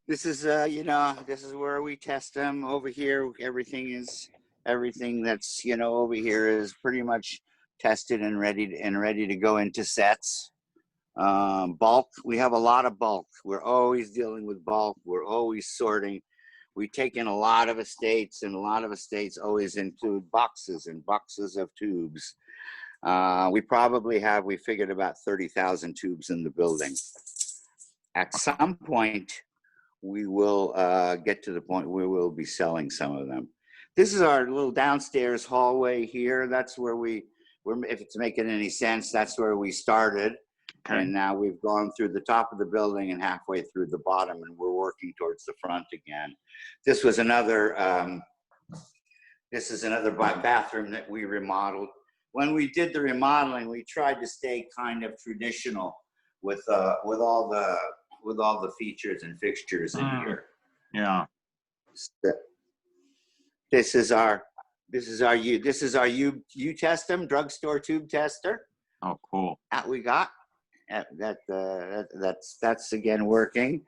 This is, you know, this is where we test them. Over here, everything that's, you know, over here is pretty much tested and ready to go into sets. Bulk, we have a lot of bulk. We're always dealing with bulk. We're always sorting. We take in a lot of estates, and a lot of estates always include boxes and boxes of tubes. We figured about 30,000 tubes in the building. At some point, we will get to the point where we'll be selling some of them. This is our little downstairs hallway here. That's where if it's making any sense, that's where we started. Okay. And now we've gone through the top of the building and halfway through the bottom, and we're working towards the front again. This was another, bathroom that we remodeled. When we did the remodeling, we tried to stay kind of traditional with all the features and fixtures in here. Yeah. This is our U testum drugstore tube tester. Oh, cool. That we got. That's again working.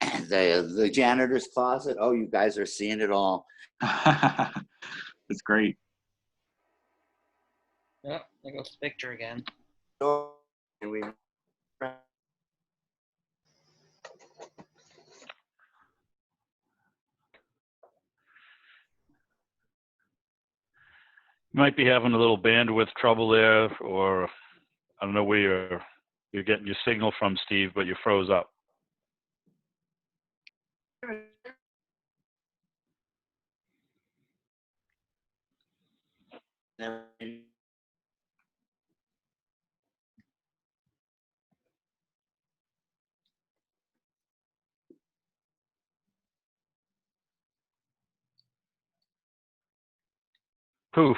The janitor's closet. Oh, you guys are seeing it all. It's great. Oh, there goes the picture again. You might be having a little bandwidth trouble there, or I don't know where you're getting your signal from, Steve, but you froze up. Poof.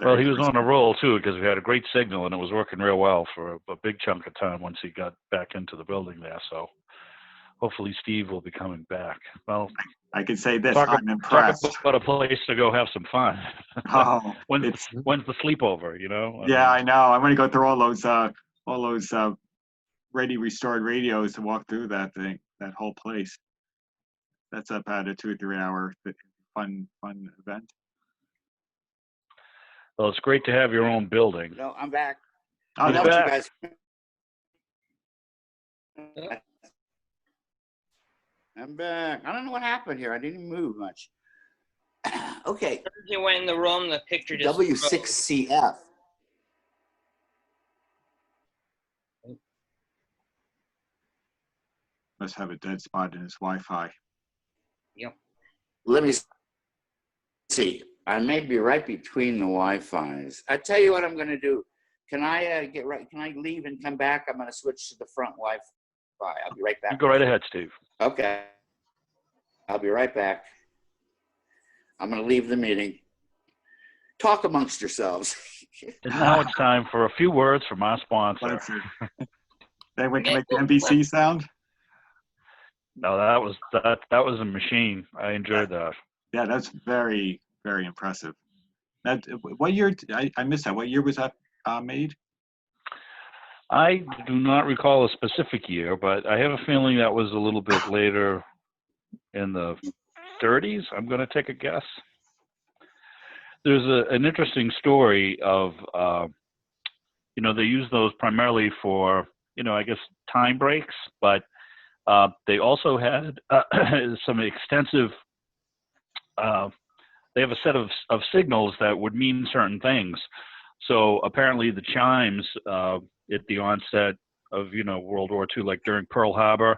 Well, he was on a roll too, because we had a great signal and it was working real well for a big chunk of time once he got back into the building there. So hopefully Steve will be coming back. Well, I can say this, I'm impressed. Talk about a place to go have some fun. Oh, when's the sleepover, you know? Yeah, I know. I'm going to go through all those ready restored radios to walk through that whole place. That's about a 2 or 3 hour fun event. Well, it's great to have your own building. No, I'm back. Oh, He's back. I'm back. I don't know what happened here. I didn't even move much. Okay. As you went in the room, the picture just W6CF. Must have a dead spot in his Wi-Fi. Yep. Let me see. I may be right between the Wi-Fis. I tell you what I'm going to do. Can I Can I leave and come back? I'm going to switch to the front Wi-Fi. I'll be right back. You go right ahead, Steve. Okay. I'll be right back. I'm going to leave the meeting. Talk amongst yourselves. And now it's time for a few words from our sponsor. Then we can make the NBC sound. No, that was a machine. I enjoyed that. Yeah, that's very, very impressive. What year? I missed that. What year was that made? I do not recall a specific year, but I have a feeling that was a little bit later in the 30s. I'm going to take a guess. There's an interesting story of, they use those primarily for, I guess, time breaks, but they also had some extensive, they have a set of signals that would mean certain things. So apparently the chimes at the onset of, World War II, like during Pearl Harbor,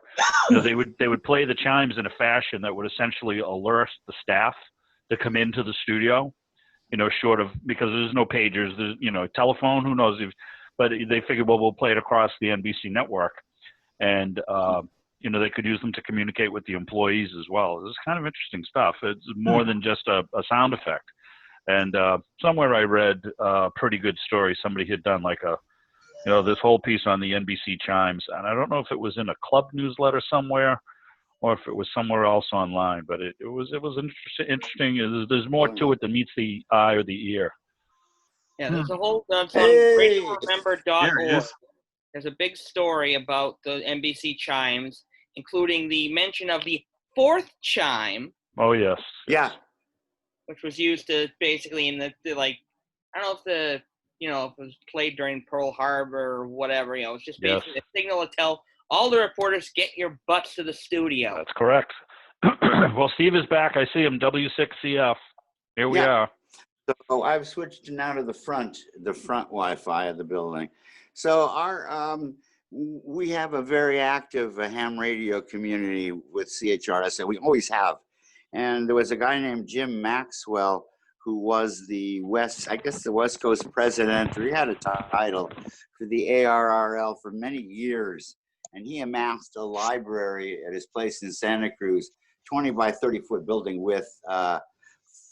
they would play the chimes in a fashion that would essentially alert the staff to come into the studio, short of, because there's no pagers, there's, telephone, who knows, but they figured, well, we'll play it across the NBC network. And, they could use them to communicate with the employees as well. It's kind of interesting stuff. It's more than just a sound effect. And somewhere I read a pretty good story. Somebody had done like this whole piece on the NBC chimes. And I don't know if it was in a club newsletter somewhere or if it was somewhere else online, but it was interesting. There's more to it than meets the eye or the ear. Yeah, there's a whole, that's on RadioRemember.org. There's a big story about the NBC chimes, including the mention of the fourth chime. Oh, yes. Yeah. Which was used to basically in the I don't know if if it was played during Pearl Harbor or whatever, it's just basically a signal to tell all the reporters, get your butts to the studio. That's correct. Well, Steve is back. I see him, W6CF. Here we are. So I've switched now to the front Wi-Fi of the building. So we have a very active ham radio community with CHRS, and we always have. And there was a guy named Jim Maxwell who was the West Coast president, or he had a title for the ARRL for many years. And he amassed a library at his place in Santa Cruz, 20 by 30 foot building with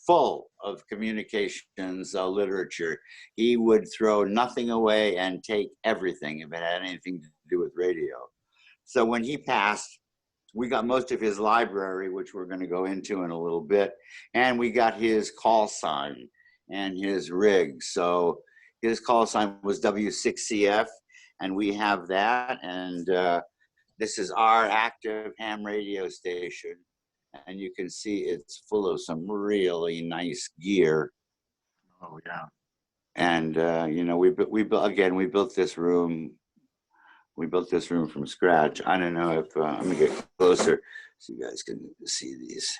full of communications literature. He would throw nothing away and take everything if it had anything to do with radio. So when he passed, we got most of his library, which we're going to go into in a little bit, and we got his call sign and his rig. So his call sign was W6CF, and we have that. And this is our active ham radio station. And you can see it's full of some really nice gear. Oh yeah. And you know, we built this room. We built this room from scratch. I don't know if I'm gonna get closer so you guys can see these.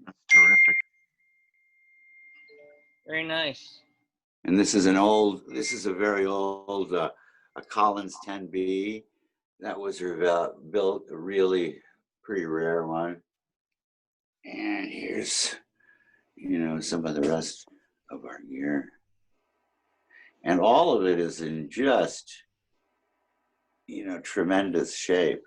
That's terrific. Very nice. And this is a very old a Collins 10B. That was built a really pretty rare one. And here's, you know, some of the rest of our gear. And all of it is in just, you know, tremendous shape.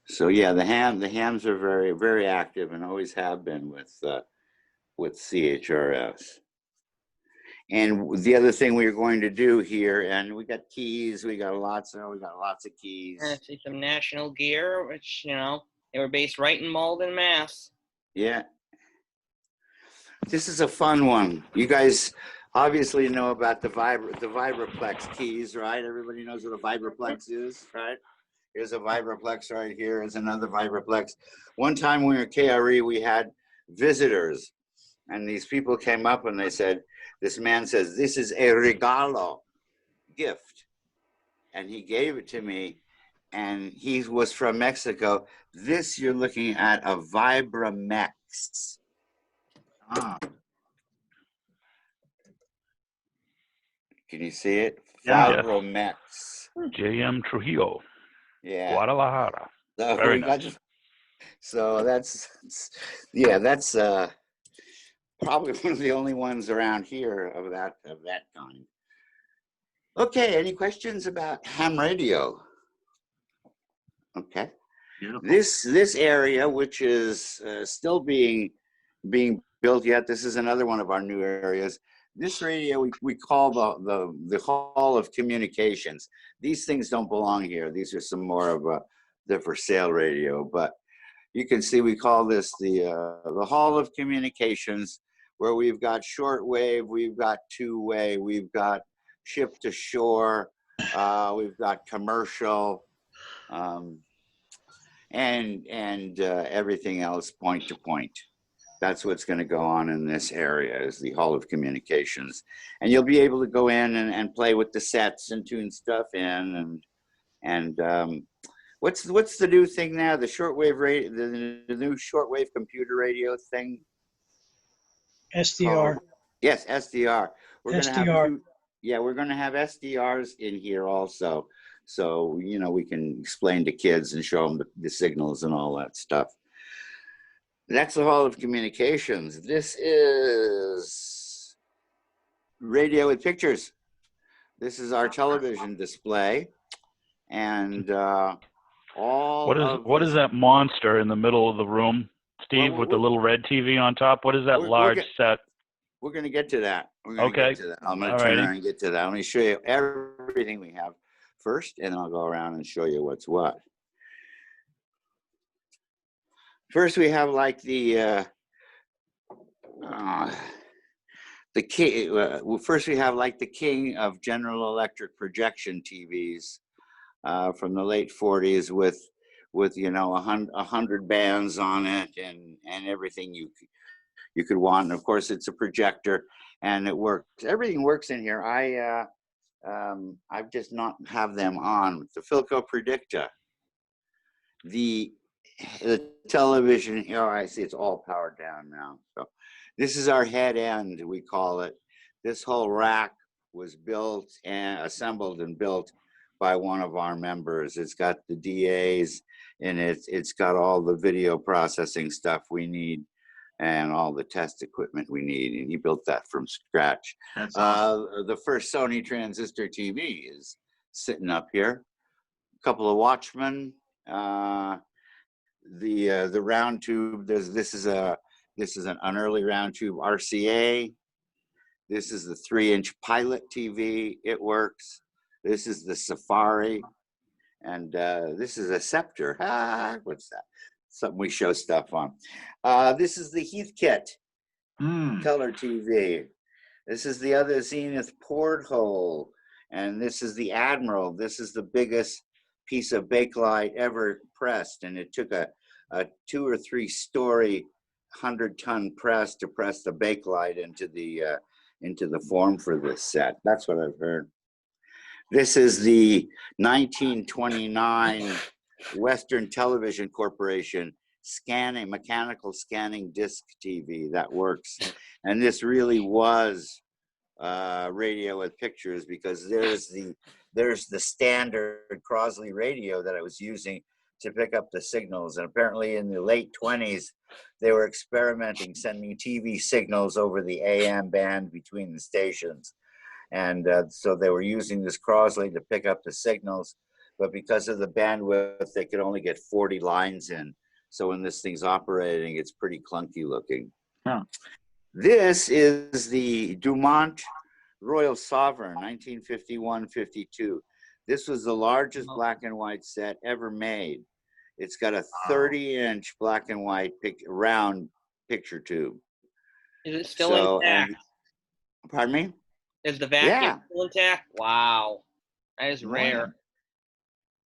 So yeah, the hams are very, very active and always have been with CHRS. And the other thing we are going to do here, and we got keys, we got lots of keys. I see some National Gear, which, you know, they were based right in Malden, Mass. Yeah. This is a fun one. You guys obviously know about the Vibraplex keys, right? Everybody knows what a Vibraplex is, right? Here's a Vibraplex right here. Here's another Vibraplex. One time when we were at KRE, we had visitors, and these people came up and they said, this man says, this is a regalo, gift. And he gave it to me, and he was from Mexico. This, you're looking at a Vibramex. Ah, Can you see it? Yeah. Vibramex. JM Trujillo, Yeah. Guadalajara. So Very we nice. so that's probably one of the only ones around here of that kind. Okay, any questions about ham radio? Okay. beautiful. This area, which is still being built yet, this is another one of our new areas. This radio we call the Hall of Communications. These things don't belong here. These are some more of the for sale radio, but you can see we call this the Hall of Communications, where we've got shortwave, we've got two-way, we've got ship to shore, we've got commercial, and everything else point to point. That's what's going to go on in this area, is the Hall of Communications. And you'll be able to go in and play with the sets and tune stuff in. And what's the new thing now? The shortwave radio, the new shortwave computer radio thing? SDR. Yes, SDR. We're SDR. we're going to have SDRs in here also. So, you know, we can explain to kids and show them the signals and all that stuff. That's the Hall of Communications. This is radio with pictures. This is our television display. And What is that monster in the middle of the room, Steve, with the little red TV on top? What is that large set? We're going to get to that. Okay. Get to that. I'm going to turn around and get to that. Let me show you everything we have first, and then I'll go around and show you what's what. First, we have like the king. First, we have like the king of General Electric projection TVs from the late '40s, with you know 100 bands on it and everything you could want. And of course, it's a projector, and it works. Everything works in here. I've just not have them on. The Philco Predicta, the television. Oh, I see. It's all powered down now. So this is our head end, we call it. This whole rack was built and assembled and built by one of our members. It's got the DAs and it's got all the video processing stuff we need and all the test equipment we need. And he built that from scratch. That's awesome. The first Sony transistor TV is sitting up here. A couple of Watchmen. The round tube. This is an early round tube RCA. This is the 3-inch Pilot TV. It works. This is the Safari, and this is a Scepter. What's that? Something we show stuff on. This is the Heathkit color TV. This is the other Zenith Porthole, and this is the Admiral. This is the biggest piece of bakelite ever pressed, and it took a 2 or 3 story 100-ton press to press the bakelite into the form for this set. That's what I've heard. This is the 1929 Western Television Corporation mechanical scanning disc TV that works. And this really was radio with pictures, because there's the standard Crosley radio that I was using to pick up the signals. And apparently in the late 20s, they were experimenting, sending TV signals over the AM band between the stations. And so they were using this Crosley to pick up the signals, but because of the bandwidth, they could only get 40 lines in. So when this thing's operating, it's pretty clunky looking. Yeah. This is the Dumont Royal Sovereign, 1951-52. This was the largest black and white set ever made. It's got a 30-inch black and white round picture tube. Is it still intact? Pardon me? Is the vacuum still intact? Wow, that is rare.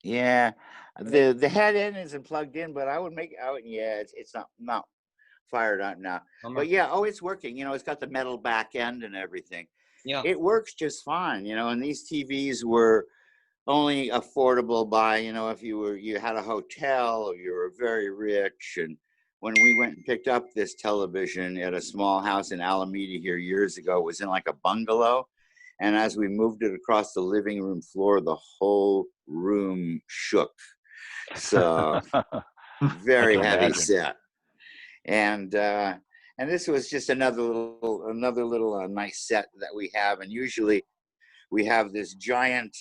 Yeah, the head end isn't plugged in, but I would make out. Yeah, it's not fired on now. But yeah, it's working. You know, it's got the metal back end and everything. Yeah, it works just fine. You know, and these TVs were only affordable by, you know, if you had a hotel or you were very rich. And when we went and picked up this television at a small house in Alameda here years ago, it was in like a bungalow. And as we moved it across the living room floor, the whole room shook. So very heavy set. And this was just another little nice set that we have. And usually we have this giant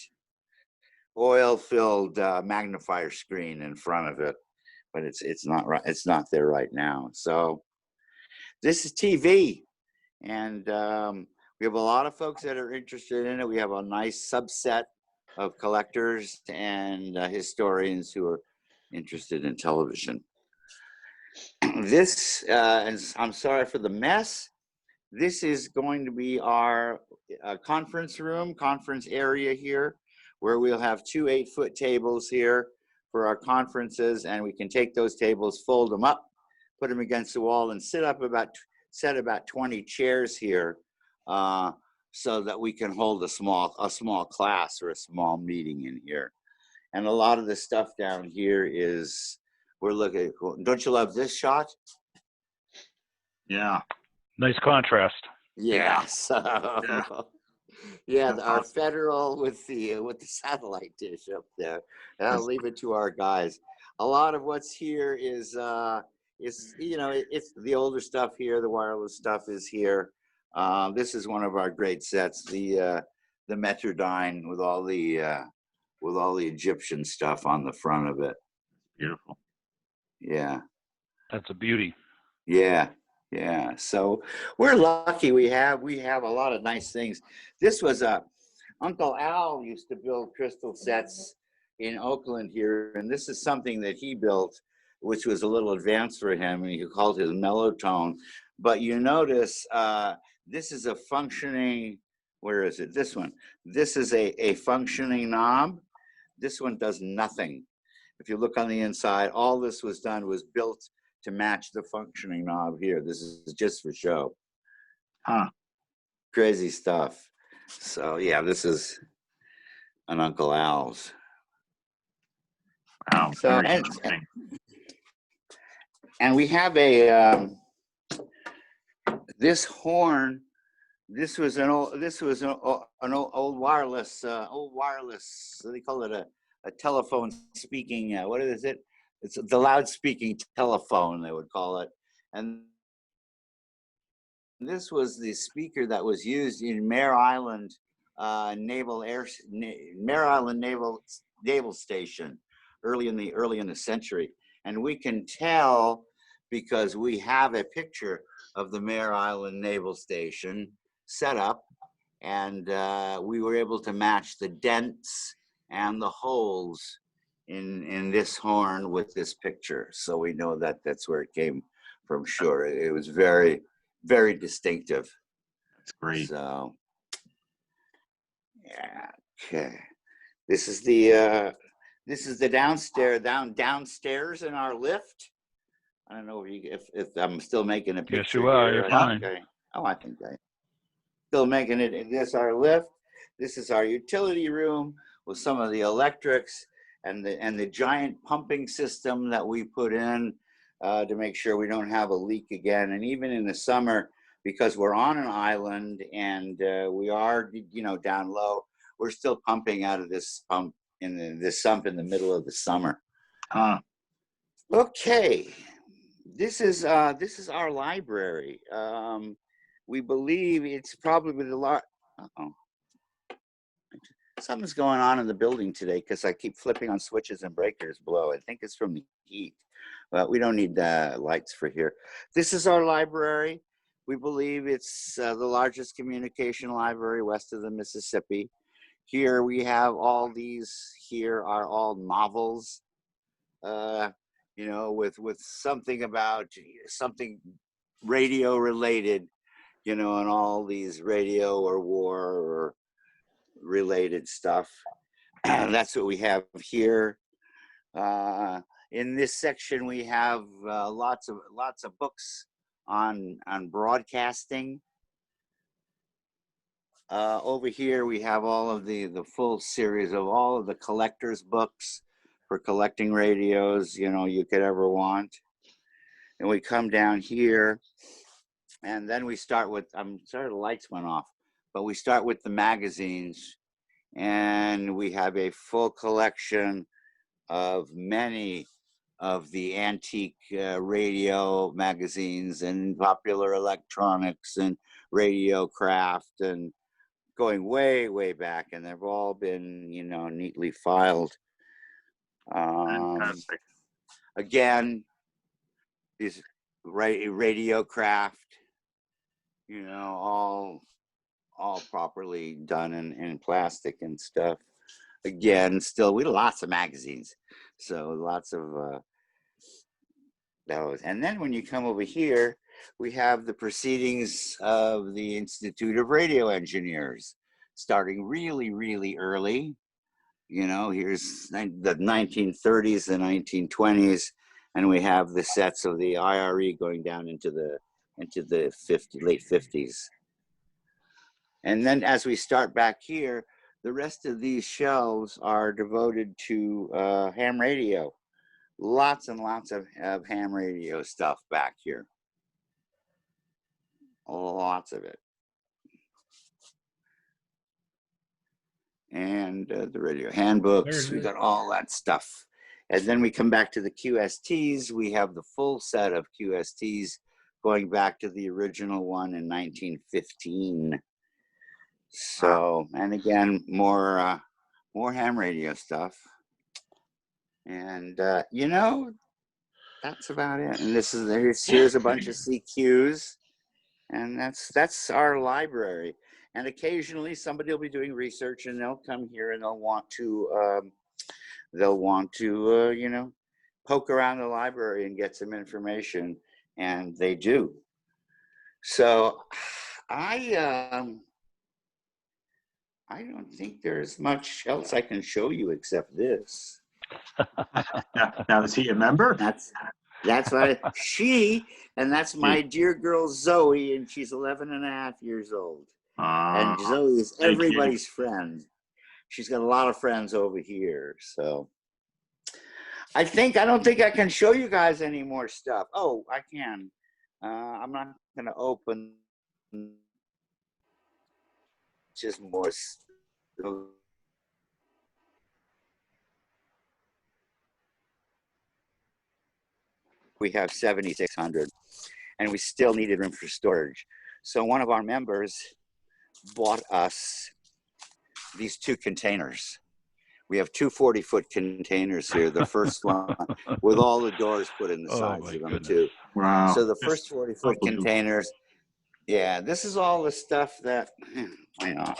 oil-filled magnifier screen in front of it, but it's not right. It's not there right now. So this is TV, and we have a lot of folks that are interested in it. We have a nice subset of collectors and historians who are interested in television. This, and I'm sorry for the mess. This is going to be our conference area here, where we'll have 2 8-foot tables here for our conferences, and we can take those tables, fold them up, put them against the wall, and set about 20 chairs here, so that we can hold a small class or a small meeting in here. And a lot of the stuff down here is, we're looking. Don't you love this shot? Yeah. Nice contrast. Yeah. So, our federal with the satellite dish up there. And I'll leave it to our guys. A lot of what's here is you know, it's the older stuff here. The wireless stuff is here. This is one of our great sets, the Metrodyne with all the Egyptian stuff on the front of it. Beautiful. Yeah. That's a beauty. Yeah. So we're lucky. We have a lot of nice things. This was Uncle Al used to build crystal sets in Oakland here, and this is something that he built, which was a little advanced for him, and he called his Mellotone. But you notice this is a functioning. Where is it? This one. This is a functioning knob. This one does nothing. If you look on the inside, all this was built to match the functioning knob here. This is just for show. Huh. Crazy stuff. So yeah, this is and Uncle Al's. Wow, So very interesting. and we have a this horn. This was an old old wireless they call it a telephone speaking what is it? It's the loud speaking telephone, they would call it. And this was the speaker that was used in Mare Island Naval Station early in the century. And we can tell because we have a picture of the Mare Island Naval Station set up, and we were able to match the dents and the holes in this horn with this picture. So we know that that's where it came from. Sure, it was very, very distinctive. That's great. So, yeah, okay. This is the downstairs in our lift. I don't know if I'm still making a picture. Yes, you are. Here. You're fine. Okay. Oh, I think I still making it. This is our lift. This is our utility room with some of the electrics and the giant pumping system that we put in to make sure we don't have a leak again. And even in the summer, because we're on an island and we are, down low, we're still pumping out of this pump this sump in the middle of the summer. Okay, this is our library. We believe it's probably the large. Something's going on in the building today because I keep flipping on switches and breakers below. I think it's from the heat. Well, we don't need lights for here. This is our library. We believe it's the largest communication library west of the Mississippi. Here we have all these. Here are all novels, with something about something radio related, and all these radio or war or related stuff. That's what we have here. In this section, we have lots of books on broadcasting. Over here, we have all of the full series of all of the collector's books for collecting radios, you could ever want. And we come down here, and then we start with, I'm sorry the lights went off, but we start with the magazines, and we have a full collection of many of the antique radio magazines and popular electronics and radio craft, and going way, way back, and they've all been, neatly filed. Fantastic. Again, these radio craft, all properly done in plastic and stuff. Again, still, we have lots of magazines, so lots of those. And then when you come over here, we have the proceedings of the Institute of Radio Engineers, starting really, really early. Here's the 1930s, the 1920s, and we have the sets of the IRE going down into the late 50s. And then as we start back here, the rest of these shelves are devoted to ham radio. Lots and lots of ham radio stuff back here. Lots of it. And the radio handbooks, we got all that stuff. And then we come back to the QSTs. We have the full set of QSTs going back to the original one in 1915. So, and again, more ham radio stuff. And, that's about it. And here's a bunch of CQs. And that's our library. And occasionally somebody will be doing research, and they'll come here and they'll want to poke around the library and get some information, and they do. So I don't think there's much else I can show you except this. Now is he a member? That's that's my dear girl Zoe, and she's 11 and a half years old. And Zoe is everybody's friend. she's got a lot of friends over here. So I don't think I can show you guys any more stuff. Oh, I can. I'm not going to open just more. We have 7,600 and we still needed room for storage. So one of our members bought us these 2 containers. We have 2 40-foot containers here. The first one with all the doors put in the sides of them too. Wow. So the first 40-foot containers, yeah, this is all the stuff that, you know.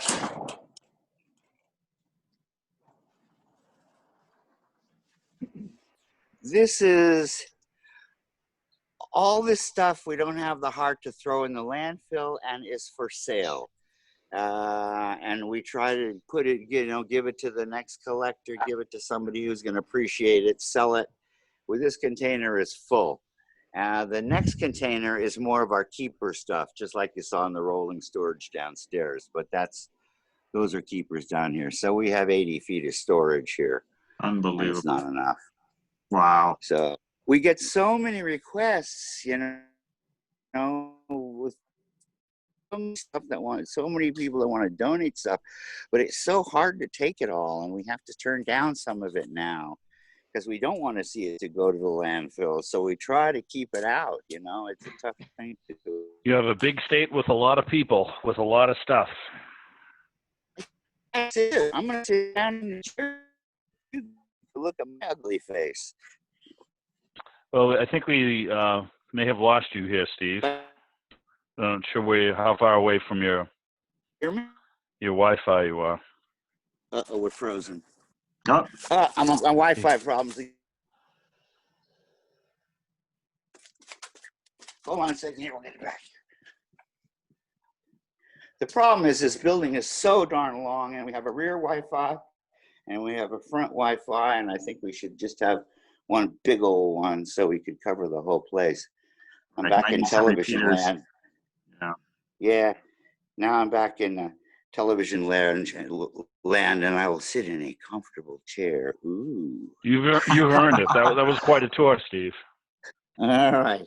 This is all this stuff we don't have the heart to throw in the landfill and is for sale. And we try to put it, you know, give it to the next collector, give it to somebody who's going to appreciate it, sell it. Well, this container is full. The next container is more of our keeper stuff, just like you saw in the rolling storage downstairs, but those are keepers down here. So we have 80 feet of storage here. Unbelievable. It's not enough. Wow. So we get so many requests, you know, with stuff so many people that want to donate stuff, but it's so hard to take it all, and we have to turn down some of it now because we don't want to see it to go to the landfill. So we try to keep it out. You know, it's a tough thing to do. You have a big state with a lot of people, with a lot of stuff. That's it. I'm gonna sit down in the chair to look at my ugly face. Well, I think we may have lost you here, Steve. I'm not sure how far away from your Hear me? Wi-Fi you are. Uh-oh, we're frozen. Oh, I'm on Wi-Fi problems. Hold on a second here, we'll get it back. The problem is this building is so darn long, and we have a rear Wi-Fi and we have a front Wi-Fi, and I think we should just have one big old one so we could cover the whole place. I'm like back in 97 television repeaters. land. Yeah. Yeah, now I'm back in television land, and I will sit in a comfortable chair. Ooh. You've earned it. That was quite a tour, Steve. All right.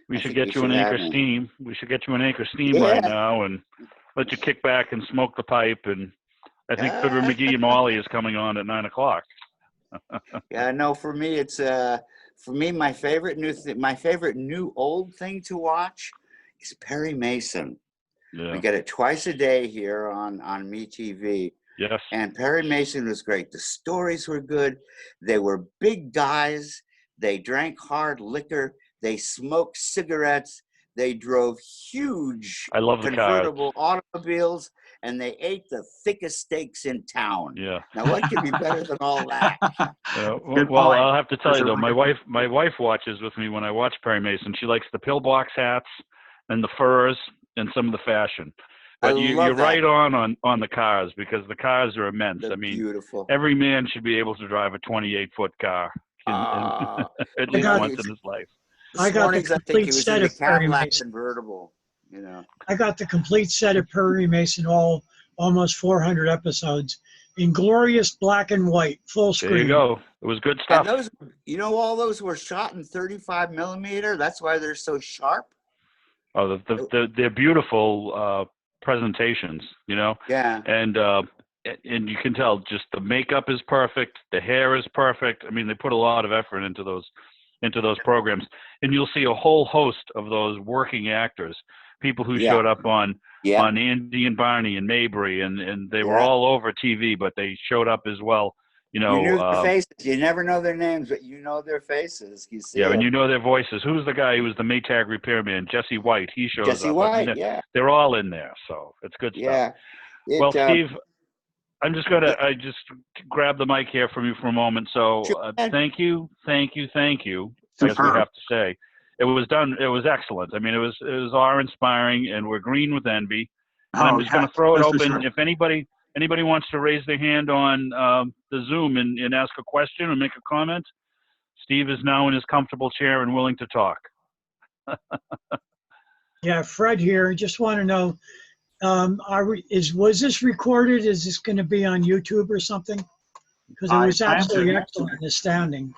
We I should think get you you an should have Anchor me. Steam. We should get you an Anchor Steam Yeah. right now and let you kick back and smoke the pipe. And I think Goodwin McGee and Molly is coming on at 9 o'clock. Yeah, no, for me, it's my favorite new old thing to watch is Perry Mason. Yeah. We get it twice a day here on MeTV. Yes. And Perry Mason was great. The stories were good. They were big guys. They drank hard liquor. They smoked cigarettes. They drove huge I love the cars. convertible automobiles, and they ate the thickest steaks in town. Yeah. Now, what could be better than all that? Good Well, point. I'll have to tell That's you a though, really my wife watches with me when I watch Perry Mason. She likes the pillbox hats and the furs and some of the fashion. But you're that. right on the cars, because the cars are immense. They're I mean, beautiful. every man should be able to drive a 28-foot car at least once in his life. I got the I think complete he was set in the of Perry Cadillac Mason. convertible. You know. I got the complete set of Perry Mason, almost 400 episodes, in glorious black and white, full screen. There you go. It was good stuff. And those, all those were shot in 35 millimeter. That's why they're so sharp. Oh, they're beautiful presentations, you know. Yeah. And you can tell just the makeup is perfect, the hair is perfect. I mean, they put a lot of effort into those programs, and you'll see a whole host of those working actors, people who showed up on Andy and Barney and Mabry, and they were all over TV, but they showed up as well. You know, you knew their faces. You never know their names, but you know their faces. You see and you know their voices. Who's the guy who was the Maytag repairman? Jesse White. He shows up. Jesse White, I mean, they're all in there, so it's good stuff. Well, Steve, I'm just gonna just grab the mic here from you for a moment. So thank you. I guess we have to say it was excellent. I mean, it was awe-inspiring, and we're green with envy. And I'm just going to throw it open. Sure. If anybody wants to raise their hand on the Zoom and ask a question or make a comment, Steve is now in his comfortable chair and willing to talk. Yeah, Fred here. Just want to know, Was this recorded? Is this going to be on YouTube or something? Because it I was plan to. absolutely excellent and astounding.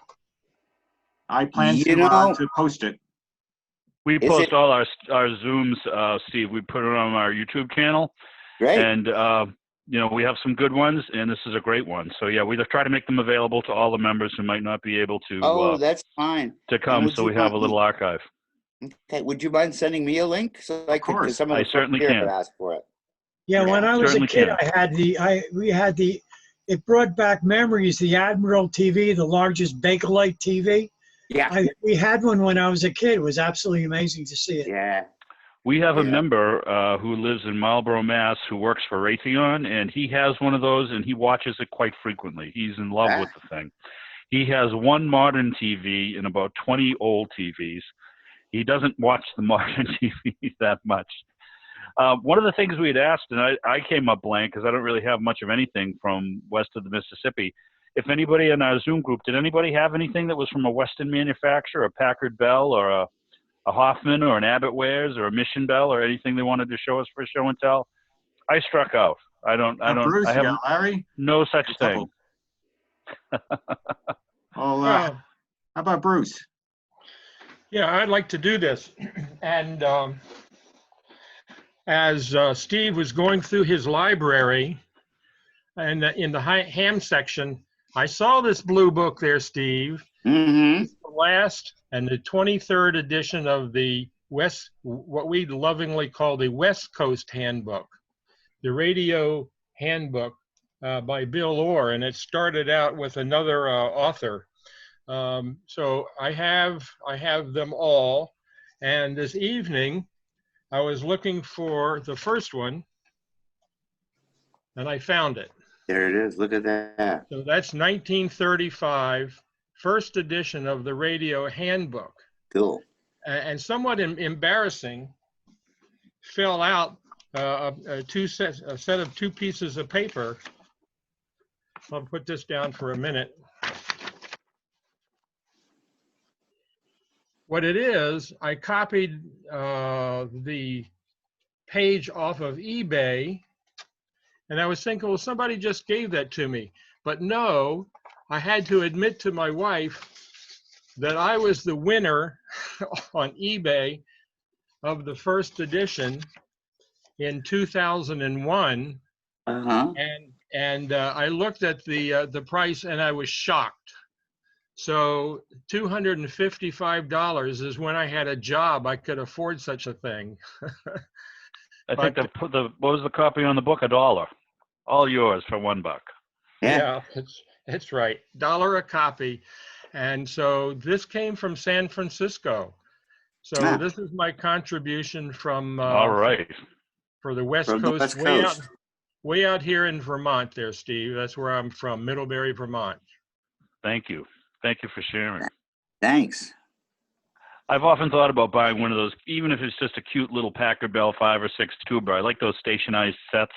I plan You know, to post it. We Is post it- all our Zooms, Steve. We put it on our YouTube channel, great. and you know, we have some good ones, and this is a great one. So yeah, we try to make them available to all the members who might not be able Oh, that's fine. to come. would So you we have a mind- little archive. Okay, would you mind sending me a link so I could? course. Because some of I the certainly folks here can. have asked for it. Yeah, when I was a Certainly kid, can. it brought back memories, the Admiral TV, the largest Bakelite TV. Yeah, We had one when I was a kid. It was absolutely amazing to see it. yeah. We have a Yeah. member who lives in Marlborough, Mass, who works for Raytheon, and he has one of those, and he watches it quite frequently. He's in love with the thing. He has one modern TV and about 20 old TVs. He doesn't watch the modern TV that much. One of the things we had asked, and I came up blank because I don't really have much of anything from west of the Mississippi. If anybody in our Zoom group, did anybody have anything that was from a Western manufacturer, a Packard Bell or a Hoffman or an Abbott Wares or a Mission Bell or anything they wanted to show us for show and tell? I struck out. Bruce, I have yeah, Larry. no such A thing. couple. Well, Well, how about Bruce? yeah, I'd like to do this. And as Steve was going through his library and in the ham section, I saw this blue book there, Steve. Mm-hmm. The last and the 23rd edition of the what we lovingly call the West Coast Handbook, the radio handbook by Bill Orr, and it started out with another author. So I have them all, and this evening I was looking for the first one, and I found it. There it is. Look at that. So that's 1935, first edition of the radio handbook. Cool. And somewhat embarrassing, fell out a set of two pieces of paper. I'll put this down for a minute. What it is, I copied the page off of eBay, and I was thinking, well, somebody just gave that to me. But no, I had to admit to my wife that I was the winner on eBay of the first edition in 2001. Uh-huh. And I looked at the price and I was shocked. So $255 is when I had a job, I could afford such a thing. I think what was the copy on the book? $1. All yours for $1. Yeah. It's right. $1 a copy. And so this came from San Francisco. So this is my contribution from All right. for the West From the Coast, West Coast. way out here in Vermont there, Steve. That's where I'm from, Middlebury, Vermont. Thank you. Thank you for sharing. Thanks. I've often thought about buying one of those, even if it's just a cute little Packard Bell 5 or 6 tuber. I like those stationized sets,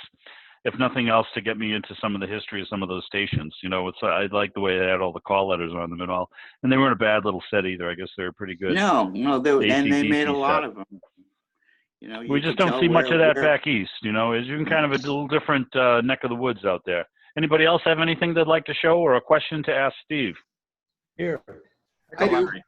if nothing else, to get me into some of the history of some of those stations. You know, I like the way they had all the call letters on them and all. And they weren't a bad little set either. I guess they were pretty good. No, and they made a AC/DC lot set. of them. You know, We just don't see much of that back east. You know, it's kind of a little different neck of the woods out there. Anybody else have anything they'd like to show or a question to ask Steve? Here. Go, I do. Larry.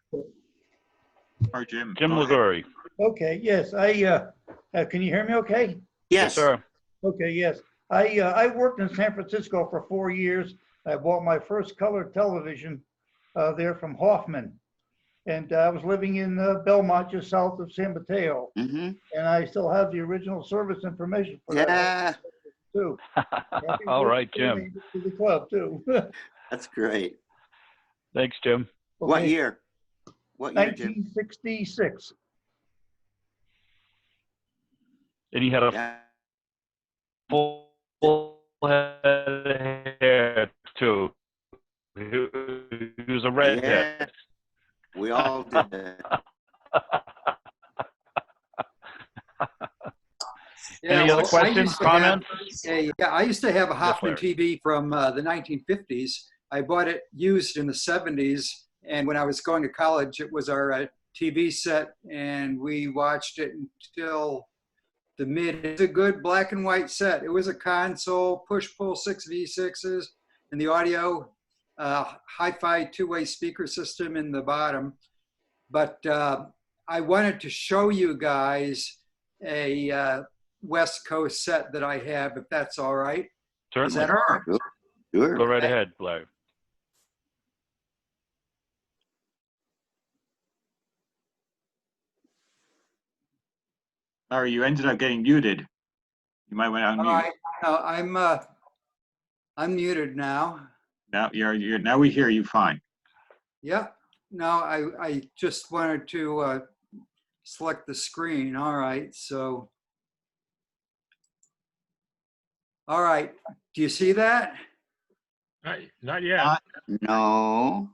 Or Jim. Jim Go ahead. Liguri. Okay, yes, can you hear me okay? Yes. sir. Okay, yes. I worked in San Francisco for 4 years. I bought my first color television there from Hoffman. And I was living in Belmont, just south of San Mateo. Mm-hmm. And I still have the original service information for that Yeah, too. All right, Jim. To the club too. that's great. Thanks, Jim. What Okay, year? What year, Jim? 1966. And he had a Yeah. full head of hair, too. He was a redhead. Yeah. We all did that. Any other questions, comments? I used to have a Hoffman Larry. TV from the 1950s. I bought it used in the 70s, and when I was going to college, it was our TV set, and we watched it until the mid. It's a good black and white set. It was a console, push-pull 6V6s, and the audio, hi-fi two-way speaker system in the bottom. But I wanted to show you guys a West Coast set that I have, if that's all right. Certainly. Is that all right? Sure. Go right ahead, Larry. Larry, you ended up getting muted. You might want to All unmute. right. I'm muted now. Now now we hear you fine. Yep. No, I just wanted to select the screen. All right. So, all right. Do you see that? Not yet. No.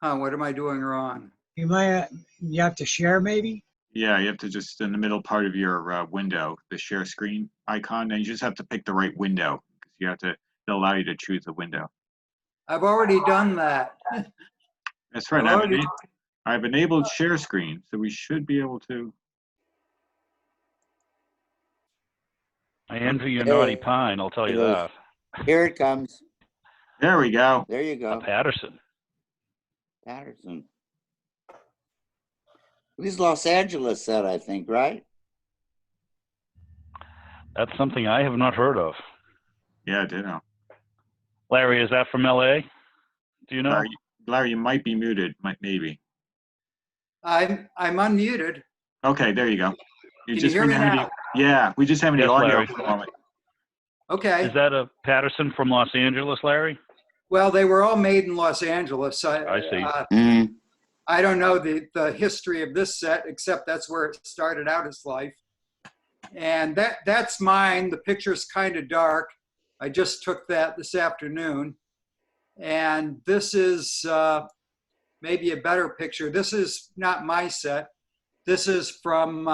Huh, what am I doing wrong? You have to share maybe? Yeah, you have to just in the middle part of your window, the share screen icon, and you just have to pick the right window. You have to, it'll allow you to choose the window. I've already done that. That's right. I've enabled share screen, so we should be able to. I envy your naughty pine, I'll tell you that. Here it comes. There we go. There you go. Patterson. This is Los Angeles set, I think, right? That's something I have not heard of. Yeah, ditto. Larry, is that from LA? Do you know? Larry, you might be muted, maybe. I'm unmuted. Okay, there you go. Can you hear me now? Yeah, we just have any Yes, audio Larry. for the moment. Okay. Is that a Patterson from Los Angeles, Larry? Well, they were all made in Los Angeles. I see. I don't know the history of this set, except that's where it started out its life. And that's mine. The picture's kind of dark. I just took that this afternoon. And this is maybe a better picture. This is not my set. This is from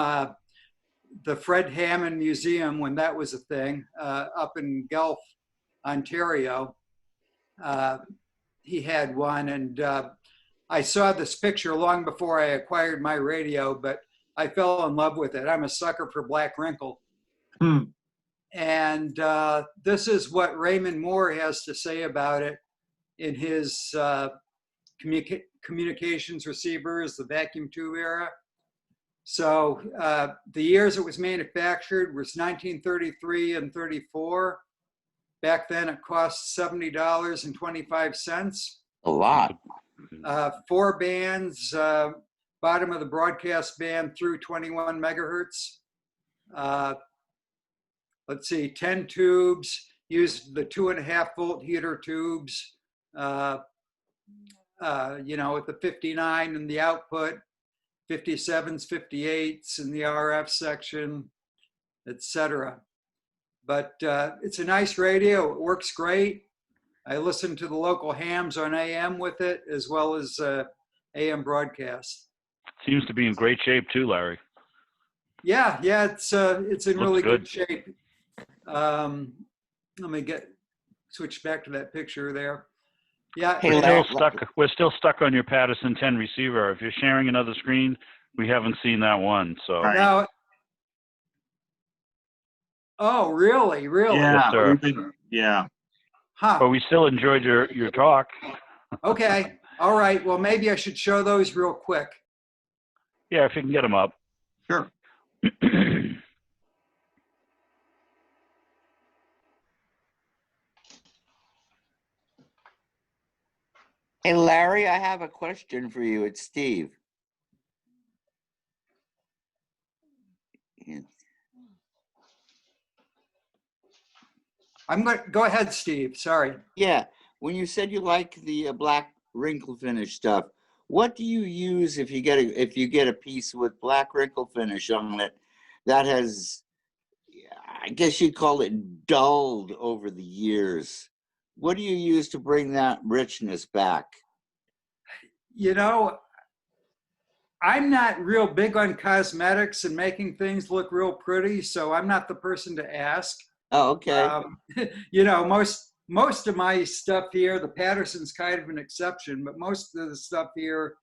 the Fred Hammond Museum when that was a thing up in Guelph, Ontario. He had one, and I saw this picture long before I acquired my radio, but I fell in love with it. I'm a sucker for Black Wrinkle. And this is what Raymond Moore has to say about it in his communications receivers, the vacuum tube era. So the years it was manufactured was 1933 and 34. Back then it cost $70.25. A lot. 4 bands, bottom of the broadcast band through 21 megahertz. Let's see, 10 tubes, used the 2.5 volt heater tubes, with the 59 in the output, 57s, 58s in the RF section, etc. But it's a nice radio. It works great. I listen to the local hams on AM with it, as well as AM broadcast. Seems to be in great shape too, Larry. Yeah, it's in really good good shape. Let me switch back to that picture there. Yeah, Hey, we're still stuck on your Patterson 10 receiver. If you're sharing another screen, we haven't seen that one. So now, oh, really? Yeah, Yes, sir. Yeah. Huh. But we still enjoyed your talk. Okay. All right. Well, maybe I should show those real quick. Yeah, if you can get them up. Sure. Hey, Larry, I have a question for you. It's Steve. I'm going to go ahead, Steve. Sorry. Yeah, when you said you like the black wrinkle finish stuff, what do you use if you get a piece with black wrinkle finish on it that has, I guess you'd call it dulled over the years? What do you use to bring that richness back? I'm not real big on cosmetics and making things look real pretty, so I'm not the person to ask. Oh, okay. Most of my stuff here, the Patterson's kind of an exception, but most of the stuff here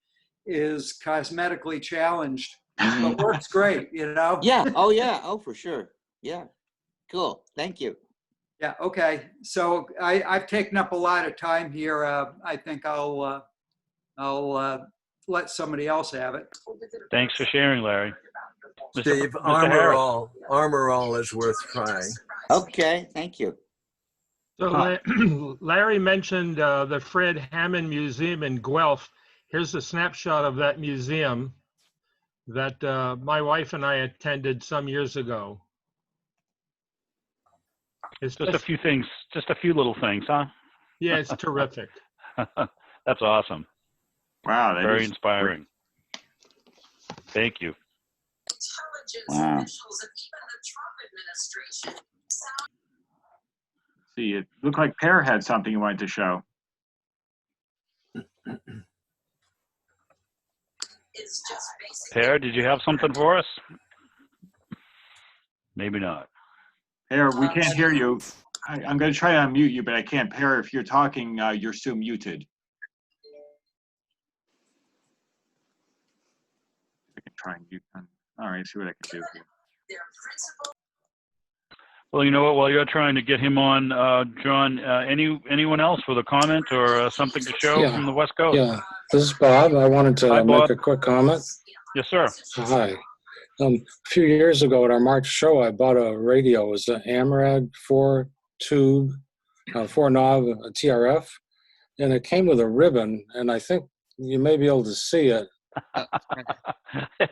is cosmetically challenged. but works great, you know? Yeah. Oh, yeah. Oh, for sure. Yeah. Cool. Thank you. Yeah, okay. So I've taken up a lot of time here. I think I'll let somebody else have it. Thanks for sharing, Larry. Steve, Mr. armor Harris. all is worth trying. Okay. Thank you. So Larry mentioned the Fred Hammond Museum in Guelph. Here's a snapshot of that museum that my wife and I attended some years ago. It's Just a few things, just a few little things, huh? Yeah, it's terrific. That's awesome. Wow, that Very is inspiring. Thank you. Wow. See, it looked like Pear had something he wanted to show. Pear, did you have something for us? Maybe not. Pear, we can't hear you. I'm going to try to unmute you, but I can't. Pear, if you're talking, you're still muted. I can try and mute them. All right, see what I can do here. Well, you know what? While you're trying to get him on, John, anyone else with a comment or something to show from the West Coast? Yeah, this is Bob. I wanted to Hi, make Bob. a quick comment. Yes, sir. Hi. A few years ago at our March show, I bought a radio. It was an AMRAD 4-tube, 4-knob TRF, and it came with a ribbon, and I think you may be able to see it.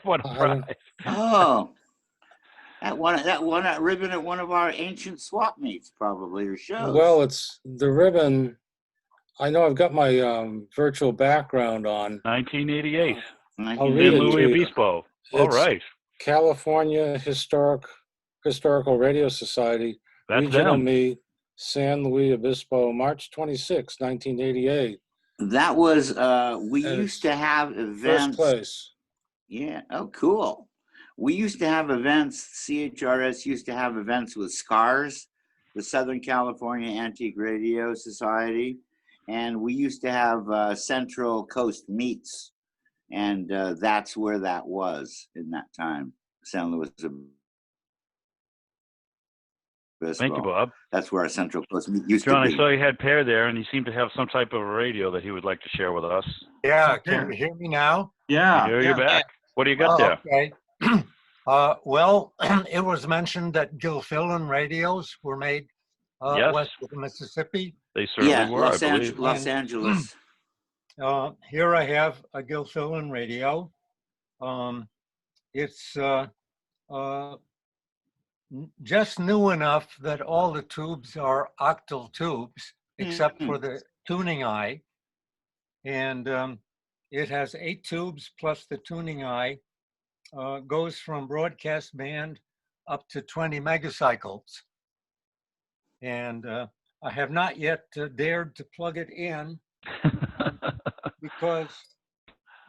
What a prize. Oh. That ribbon at one of our ancient swap meets, probably, or shows. Well, it's the ribbon. I know I've got my virtual background on. 1988. I'll read San it to Luis you. Obispo. All It's right. California Historical Radio Society, That's Regional them. Meet, San Luis Obispo, March 26, 1988. That was, we And used to have First events. place. Yeah. Oh, cool. We used to have events. CHRS used to have events with SCARS, the Southern California Antique Radio Society, and we used to have Central Coast meets, and that's where that was in that time. San Luis Obispo. Thank you, Bob. That's where our Central Coast meet used John, to be. I saw you had Pear there, and he seemed to have some type of a radio that he would like to share with us. Yeah, can you hear me now? Yeah. Here you're back. What do you got there? Okay. Well, it was mentioned that Gilfillan radios were made Yes. west of the Mississippi. They certainly were, I Los believe. Los Angeles. Here I have a Gilfillan radio. It's just new enough that all the tubes are octal tubes, except for the tuning eye. And it has 8 tubes plus the tuning eye. Goes from broadcast band up to 20 megacycles. And I have not yet dared to plug it in because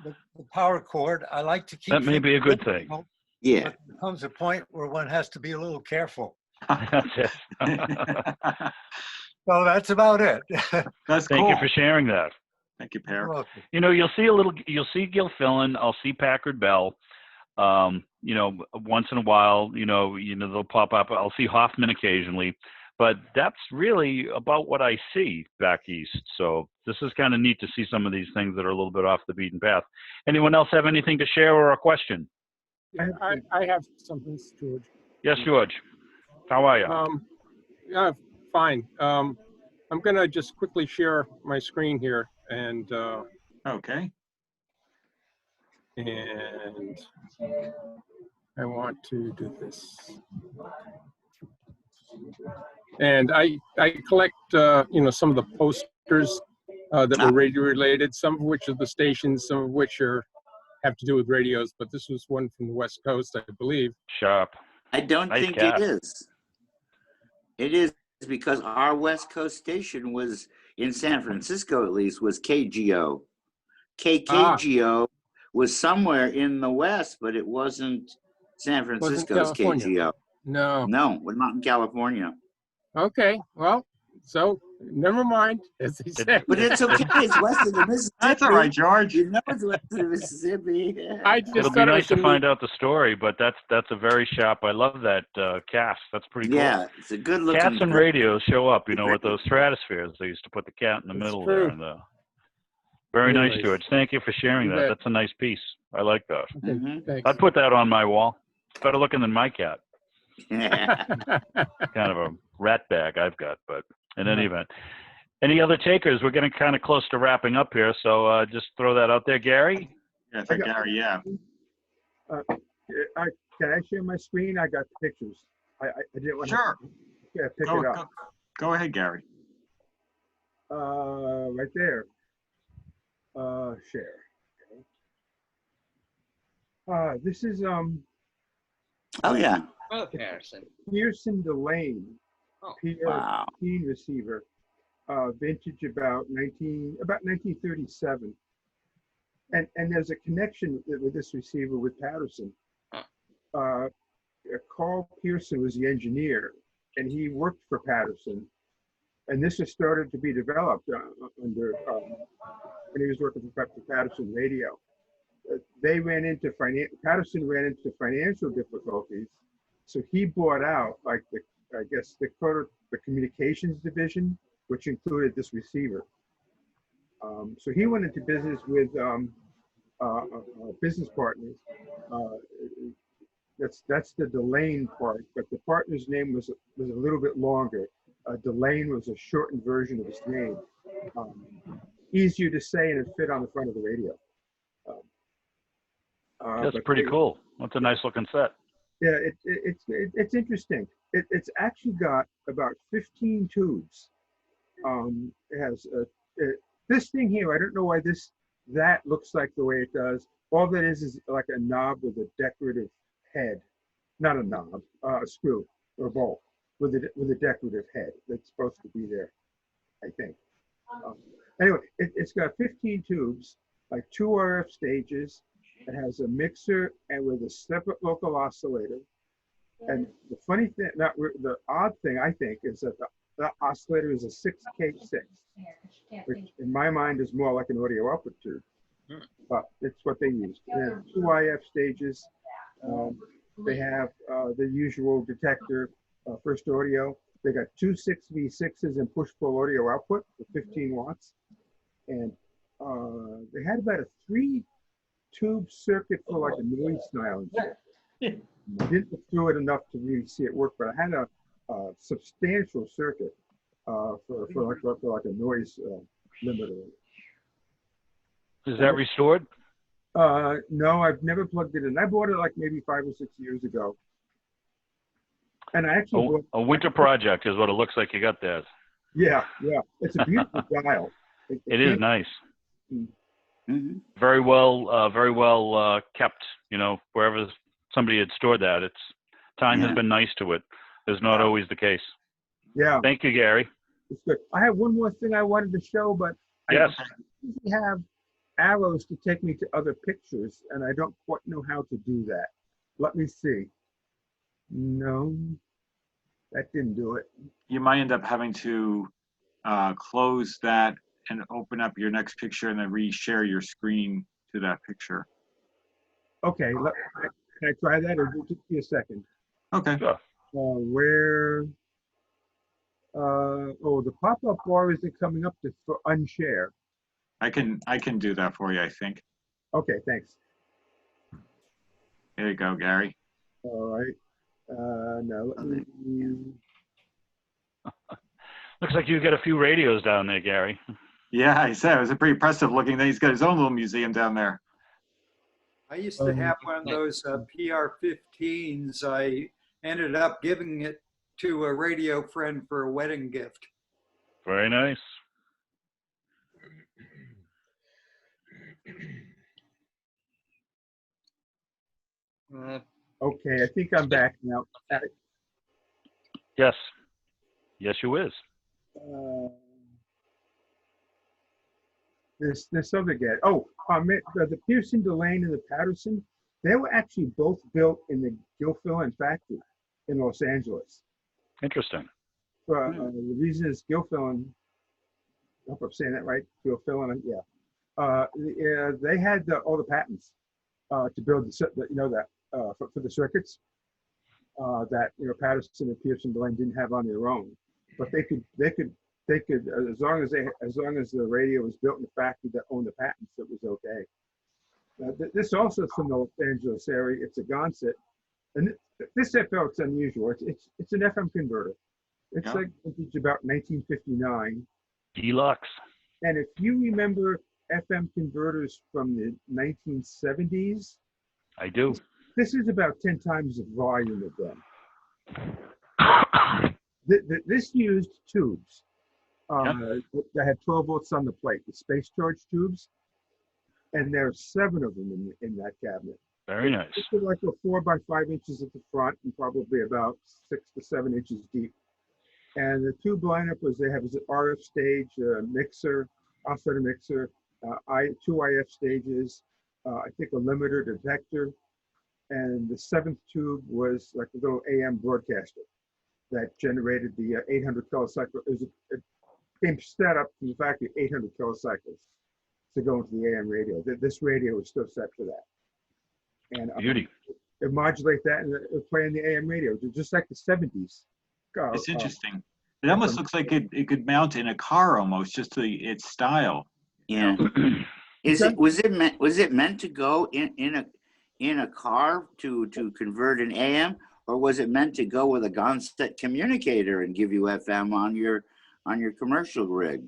the power cord, I like to keep. That may be a good thing. Yeah. But there comes a point where one has to be a little careful. That's it. So that's about it. That's Thank cool. you for sharing that. Thank you, Pear. You're welcome. You know, you'll see Gilfillan, I'll see Packard Bell. You know, once in a while, you know, they'll pop up. I'll see Hoffman occasionally, but that's really about what I see back east. So this is kind of neat to see some of these things that are a little bit off the beaten path. Anyone else have anything to share or a question? I have something, George. Yes, George. How are you? Yeah, fine. I'm gonna just quickly share my screen here, and Okay. and I want to do this. And I collect you know, some of the posters that were radio related, some of which are the stations, some of which have to do with radios, but this was one from the West Coast, I believe. Sharp. I don't Nice think cat. it is. It is because our West Coast station was in San Francisco, at least, was KGO. KKGO was somewhere in the West, but it wasn't San Francisco's California. KGO. No. No, we're not in California. Okay. Well, So never mind, as they say. But it's okay. It's west of the Mississippi. That's all right, George. You know it's west of the Mississippi. I just It'll be thought it nice was to a find out the story, but that's a very sharp. I love that cast. That's pretty cool. Yeah, it's a good looking. Cats and radios show up, you know, with those stratospheres. They used to put the cat in the It's middle true. there. And, very nice, Anyways. George. Thank you for sharing You that. bet. That's a nice piece. I like that. Okay, Mhm. thanks. I'd put that on my wall. It's better looking than my cat. Mm-hmm. Kind of a rat bag I've got, but in any event. Any other takers? We're getting kind of close to wrapping up here, so just throw that out there. Gary? Yeah, I think Gary, yeah. Can I share my screen? I got pictures. I didn't want Sure. to pick it up. Go ahead, Gary. Right there. Share. Okay. This is Oh yeah. Oh, Harrison. Pearson Delane Oh, wow. PR15 receiver, vintage about 1937. And there's a connection with this receiver with Patterson. Carl Pearson was the engineer, and he worked for Patterson. And this has started to be developed under when he was working for Patterson Radio. They ran into Patterson ran into financial difficulties, so he bought out like the communications division, which included this receiver. So he went into business with business partners. That's the Delane part, but the partner's name was a little bit longer. Delane was a shortened version of his name. Easier to say, and it fit on the front of the radio. That's pretty cool. That's a nice looking set. Yeah, it's interesting. It's actually got about 15 tubes. It has this thing here. I don't know why that looks like the way it does. All that is like a knob with a decorative head, not a knob, a screw or a bolt with a decorative head that's supposed to be there, I think. Anyway, it's got 15 tubes, like 2 RF stages. It has a mixer and with a separate local oscillator. And the funny thing, the odd thing I think is that the oscillator is a 6K6, which in my mind is more like an audio output tube. But it's what they use. They have 2 IF stages. They have the usual detector, first audio. They got 2 6V6s and push-pull audio output for 15 watts. And they had about a 3-tube circuit for like a noise silencer. I didn't look through it enough to really see it work, but I had a substantial circuit for like a noise limiter. Is that restored? No, I've never plugged it in. I bought it like maybe 5 or 6 years ago. And I actually A winter project is what it looks like you got there. Yeah. It's a beautiful dial. It is nice. Mm-hmm. Very well kept. You know, wherever somebody had stored that, time has been nice to it. Is not always the case. Yeah. Thank you, Gary. It's good. I have one more thing I wanted to show, but Yes. I usually have arrows to take me to other pictures, and I don't quite know how to do that. Let me see. No, that didn't do it. You might end up having to close that and open up your next picture and then re-share your screen to that picture. Okay, can I try that, or just give me a second? Okay. Sure. Where? Oh, the pop-up bar isn't coming up for unshare. I can do that for you, I think. Okay, thanks. There you go, Gary. All right. Now let me. Looks like you got a few radios down there, Gary. Yeah, I said it was a pretty impressive looking thing. He's got his own little museum down there. I used to have one of those PR15s. I ended up giving it to a radio friend for a wedding gift. Very nice. Okay, I think I'm back now. Yes. Yes, you is. This other guy. Oh, the Pearson Delane and the Patterson, they were actually both built in the Gilfillan factory in Los Angeles. Interesting. the reason is Gilfillan, I hope I'm saying that right, Gilfillan, yeah. They had all the patents to build for the circuits that Patterson and Pearson Blaine didn't have on their own, but they could as long as the radio was built in the factory that owned the patents, it was okay. This also is from the Los Angeles area. It's a Gonset, and this FL it's unusual. It's an FM converter. It's like it's about 1959. Deluxe. And if you remember FM converters from the 1970s, I do. This is about 10 times the volume of them. This used tubes that had 12 volts on the plate, the space charge tubes, and there are 7 of them in that cabinet. Very nice. It's like a 4 by 5 inches at the front and probably about 6 to 7 inches deep. And the tube lineup was they have an RF stage, mixer, offset mixer, 2 IF stages, I think a limiter detector, and the 7th tube was like a little AM broadcaster that generated the 800 kilocycle. It came set up from the factory 800 kilocycles to go into the AM radio. This radio is still set for that. And beauty. It modulate that and it play in the AM radio, just like the 70s. It's interesting. It almost looks like it could mount in a car almost, just its style. Yeah. Was it meant to go in a car to convert an AM, or was it meant to go with a Gonset communicator and give you FM on your commercial rig?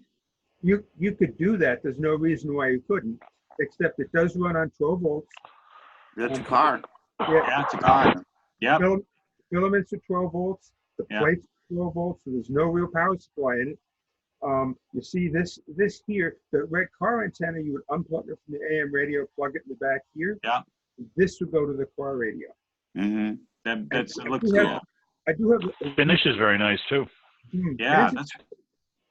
You could do that. There's no reason why you couldn't, except it does run on 12 volts. That's a car. Yeah, it's a car. Yeah. Filaments are 12 volts. The plates are 12 volts, so there's no real power supply in it. You see this here, the red car antenna, you would unplug it from the AM radio, plug it in the back here. Yeah. This would go to the car radio. Mm-hmm. That looks cool. I do have the finish is very nice too. Yeah,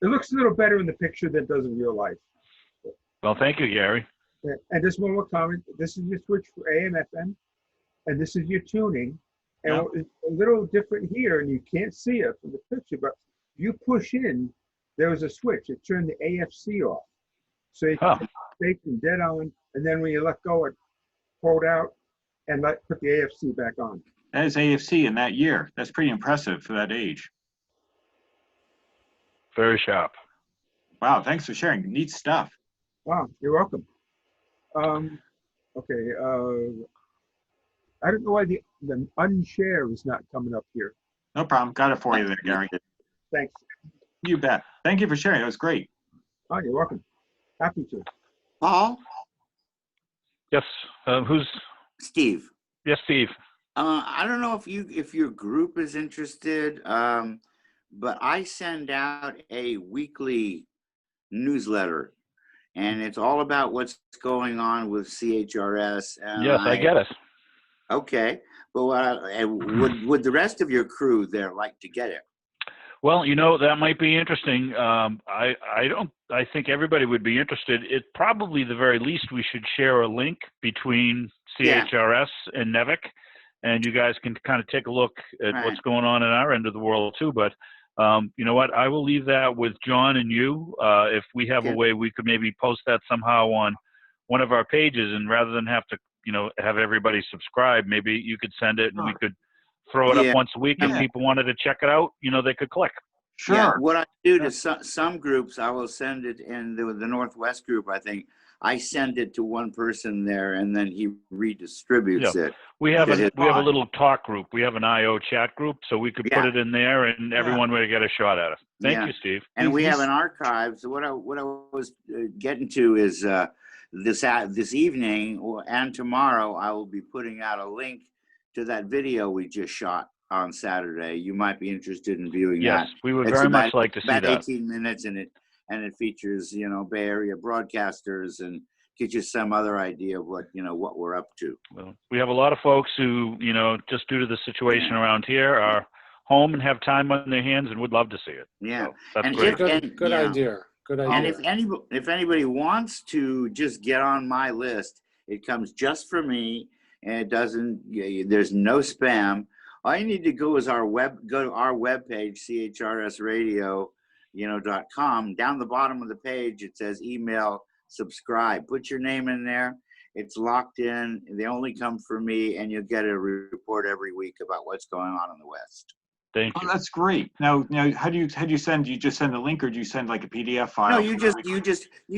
it looks a little better in the picture than it does in real life. Well, thank you, Gary. And just one more comment. This is your switch for AM, FM, and this is your tuning. And it's a little different here, and you can't see it from the picture, but if you push in, there was a switch. It turned the AFC off. So you can take them dead on, and then when you let go, it pulled out and put the AFC back on. That is AFC in that year. That's pretty impressive for that age. Very sharp. Wow, thanks for sharing. Neat stuff. Wow, you're welcome. Okay, I don't know why the unshare is not coming up here. No problem. Got it for you there, Gary. Thanks. You bet. Thank you for sharing. It was great. Oh, you're welcome. Happy to. Paul? Yes. Who's? Steve. Yes, Steve. I don't know if your group is interested, but I send out a weekly newsletter, and it's all about what's going on with CHRS. Yes, I get it. Okay, but would the rest of your crew there like to get it? Well, that might be interesting. I think everybody would be interested. It probably the very least we should share a link between CHRS and NEVIC, and you guys can kind of take a look at what's going on in our end of the world too. But you know what? I will leave that with John and you. If we have a way we could maybe post that somehow on one of our pages, and rather than have to have everybody subscribe, maybe you could send it and we could throw it up once a week, and people wanted to check it out, they could click. Sure. Yeah, what I do to some groups, I will send it in the Northwest group. I think I send it to one person there, and then he redistributes it. We have a little talk group. We have an IO chat group, so we could put it in there, and everyone would get a shot at it. Thank you, Steve. And we have an archive. So what I was getting to is this evening and tomorrow, I will be putting out a link to that video we just shot on Saturday. You might be interested in viewing that. Yes, we would very much like to see that. About 18 minutes, and it features Bay Area broadcasters and gives you some other idea of what we're up to. Well, we have a lot of folks who just due to the situation around here are home and have time on their hands and would love to see it. Yeah, so that's and great. Good idea. Good idea. And if anybody wants to just get on my list, it comes just for me. And it doesn't, there's no spam. All you need to go is go to our webpage, chrsradio.com. Down the bottom of the page, it says email, subscribe. Put your name in there. It's locked in. They only come from me, and you'll get a report every week about what's going on in the West. Thank Oh, you. that's great. Now, how do you send? You just send a link, or do you send like a PDF file? No, you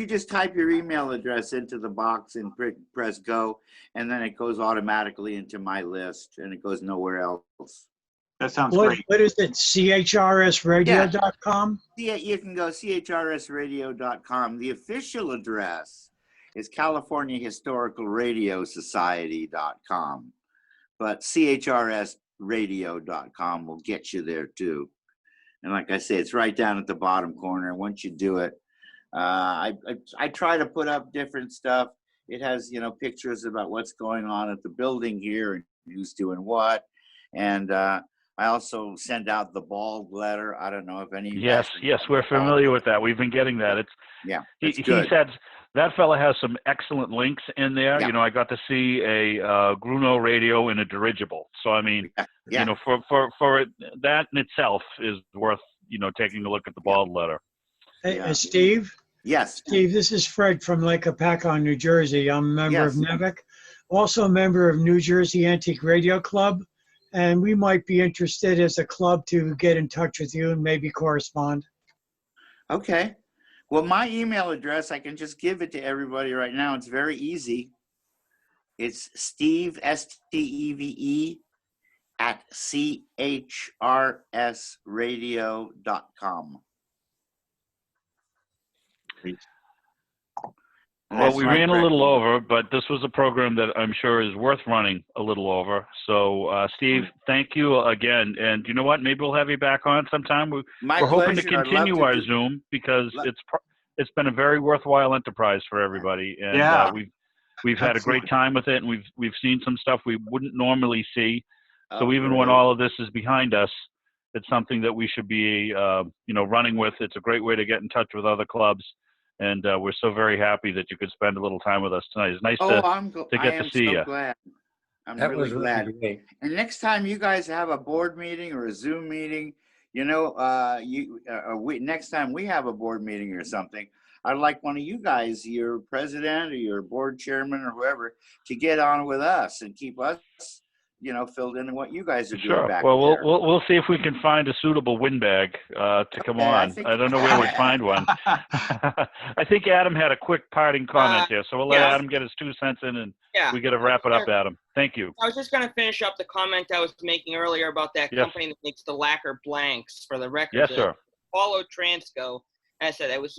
just type your email address into the box and press go, and then it goes automatically into my list, and it goes nowhere else. That sounds great. What is it? chrsradio.com? Yeah, you can go chrsradio.com. The official address is California Historical Radio Society.com, but chrsradio.com will get you there too. And like I say, it's right down at the bottom corner. Once you do it, I try to put up different stuff. It has, pictures about what's going on at the building here and who's doing what. And I also send out the bald letter. I don't know if any of you Yes, we're familiar with that. We've been getting that. He said that fella has some excellent links in there. Yeah. I got to see a Gruno radio in a dirigible. So I mean, for it, that in itself is worth taking a look at the bald letter. Hey, Steve. Yes. Steve, this is Fred from Lake Apacon, New Jersey. I'm a member of NEVIC, also a member of New Jersey Antique Radio Club, and we might be interested as a club to get in touch with you and maybe correspond. Okay. Well, my email address, I can just give it to everybody right now. It's very easy. It's Steve, STEVE, at chrsradio.com. Well, we ran a little over, but this was a program that I'm sure is worth running a little over. So, Steve, thank you again. And you know what? Maybe we'll have you back on sometime. We're hoping to continue our Zoom because it's been a very worthwhile enterprise for everybody. And we've had a great time with it, and we've seen some stuff we wouldn't normally see. So even when all of this is behind us, it's something that we should be, running with. It's a great way to get in touch with other clubs. And we're so very happy that you could spend a little time with us tonight. It's nice to get to see you. Glad. I'm really glad. And next time you guys have a board meeting or a Zoom meeting, next time we have a board meeting or something, I'd like one of you guys, your president or your board chairman or whoever, to get on with us and keep us, filled in what you guys are doing back there. Well, we'll see if we can find a suitable windbag to come on. I don't know where we'd find one. I think Adam had a quick parting comment here, so we'll let Adam get his 2 cents in, and we got to wrap it up, Adam. Thank you. I was just going to finish up the comment I was making earlier about that company that makes the lacquer blanks for the records. Yes, sir. Apollo Transco. I said it was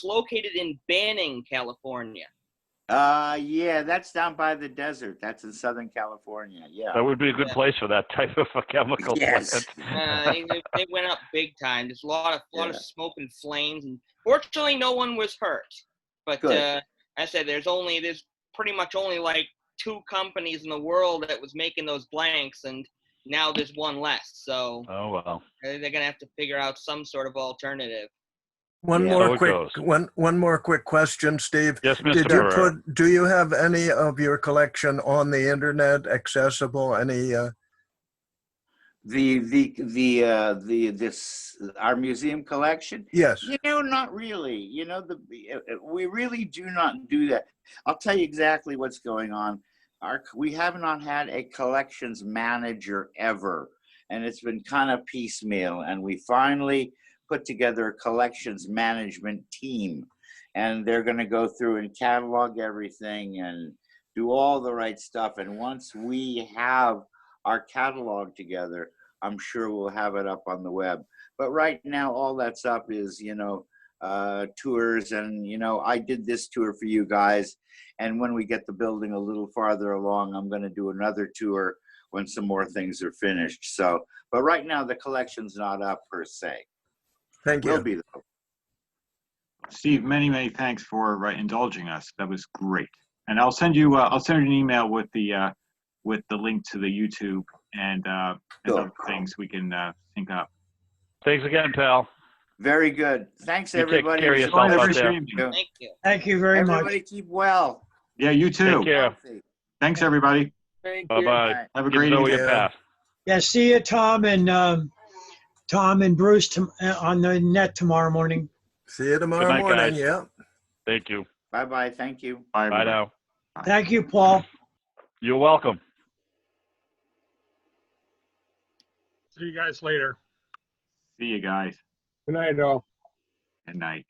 located in Banning, California. That's down by the desert. That's in Southern California. Yeah, that would be a good place for that type of a chemical plant. They went up big time. There's a lot of smoke and flames, and fortunately, no one was hurt. But I said there's pretty much only like 2 companies in the world that was making those blanks, and now there's one less. So they're gonna have to figure out some sort of alternative. One more quick question, Steve. Yes, Mr. Do you have any of your collection on the internet accessible? Any? Our museum collection? Yes. Not really. We really do not do that. I'll tell you exactly what's going on. We have not had a collections manager ever, and it's been kind of piecemeal. And we finally put together a collections management team, and they're going to go through and catalog everything and do all the right stuff. And once we have our catalog together, I'm sure we'll have it up on the web. But right now, all that's up is, tours. And, I did this tour for you guys. And when we get the building a little farther along, I'm going to do another tour when some more things are finished. So, but right now, the collection's not up per se. Thank you. Will be though. Steve, many, many thanks for indulging us. That was great. And I'll send you an email with the link to the YouTube and other things we can sync up. Thanks again, pal. Very good. Thanks, everybody. Take care of yourself out there. Thank you. Thank you very much. Everybody keep well. Yeah, you too. Take care. Thanks, everybody. Thank Bye-bye. Have a great evening. Yeah, see you, Tom and Bruce on the net tomorrow morning. See you tomorrow night, morning. guys. Yeah. Thank you. Bye-bye. Thank you. Bye, Bye everybody. now. Thank you, Paul. You're welcome. See you guys later. See you guys. Good night, all. Good night.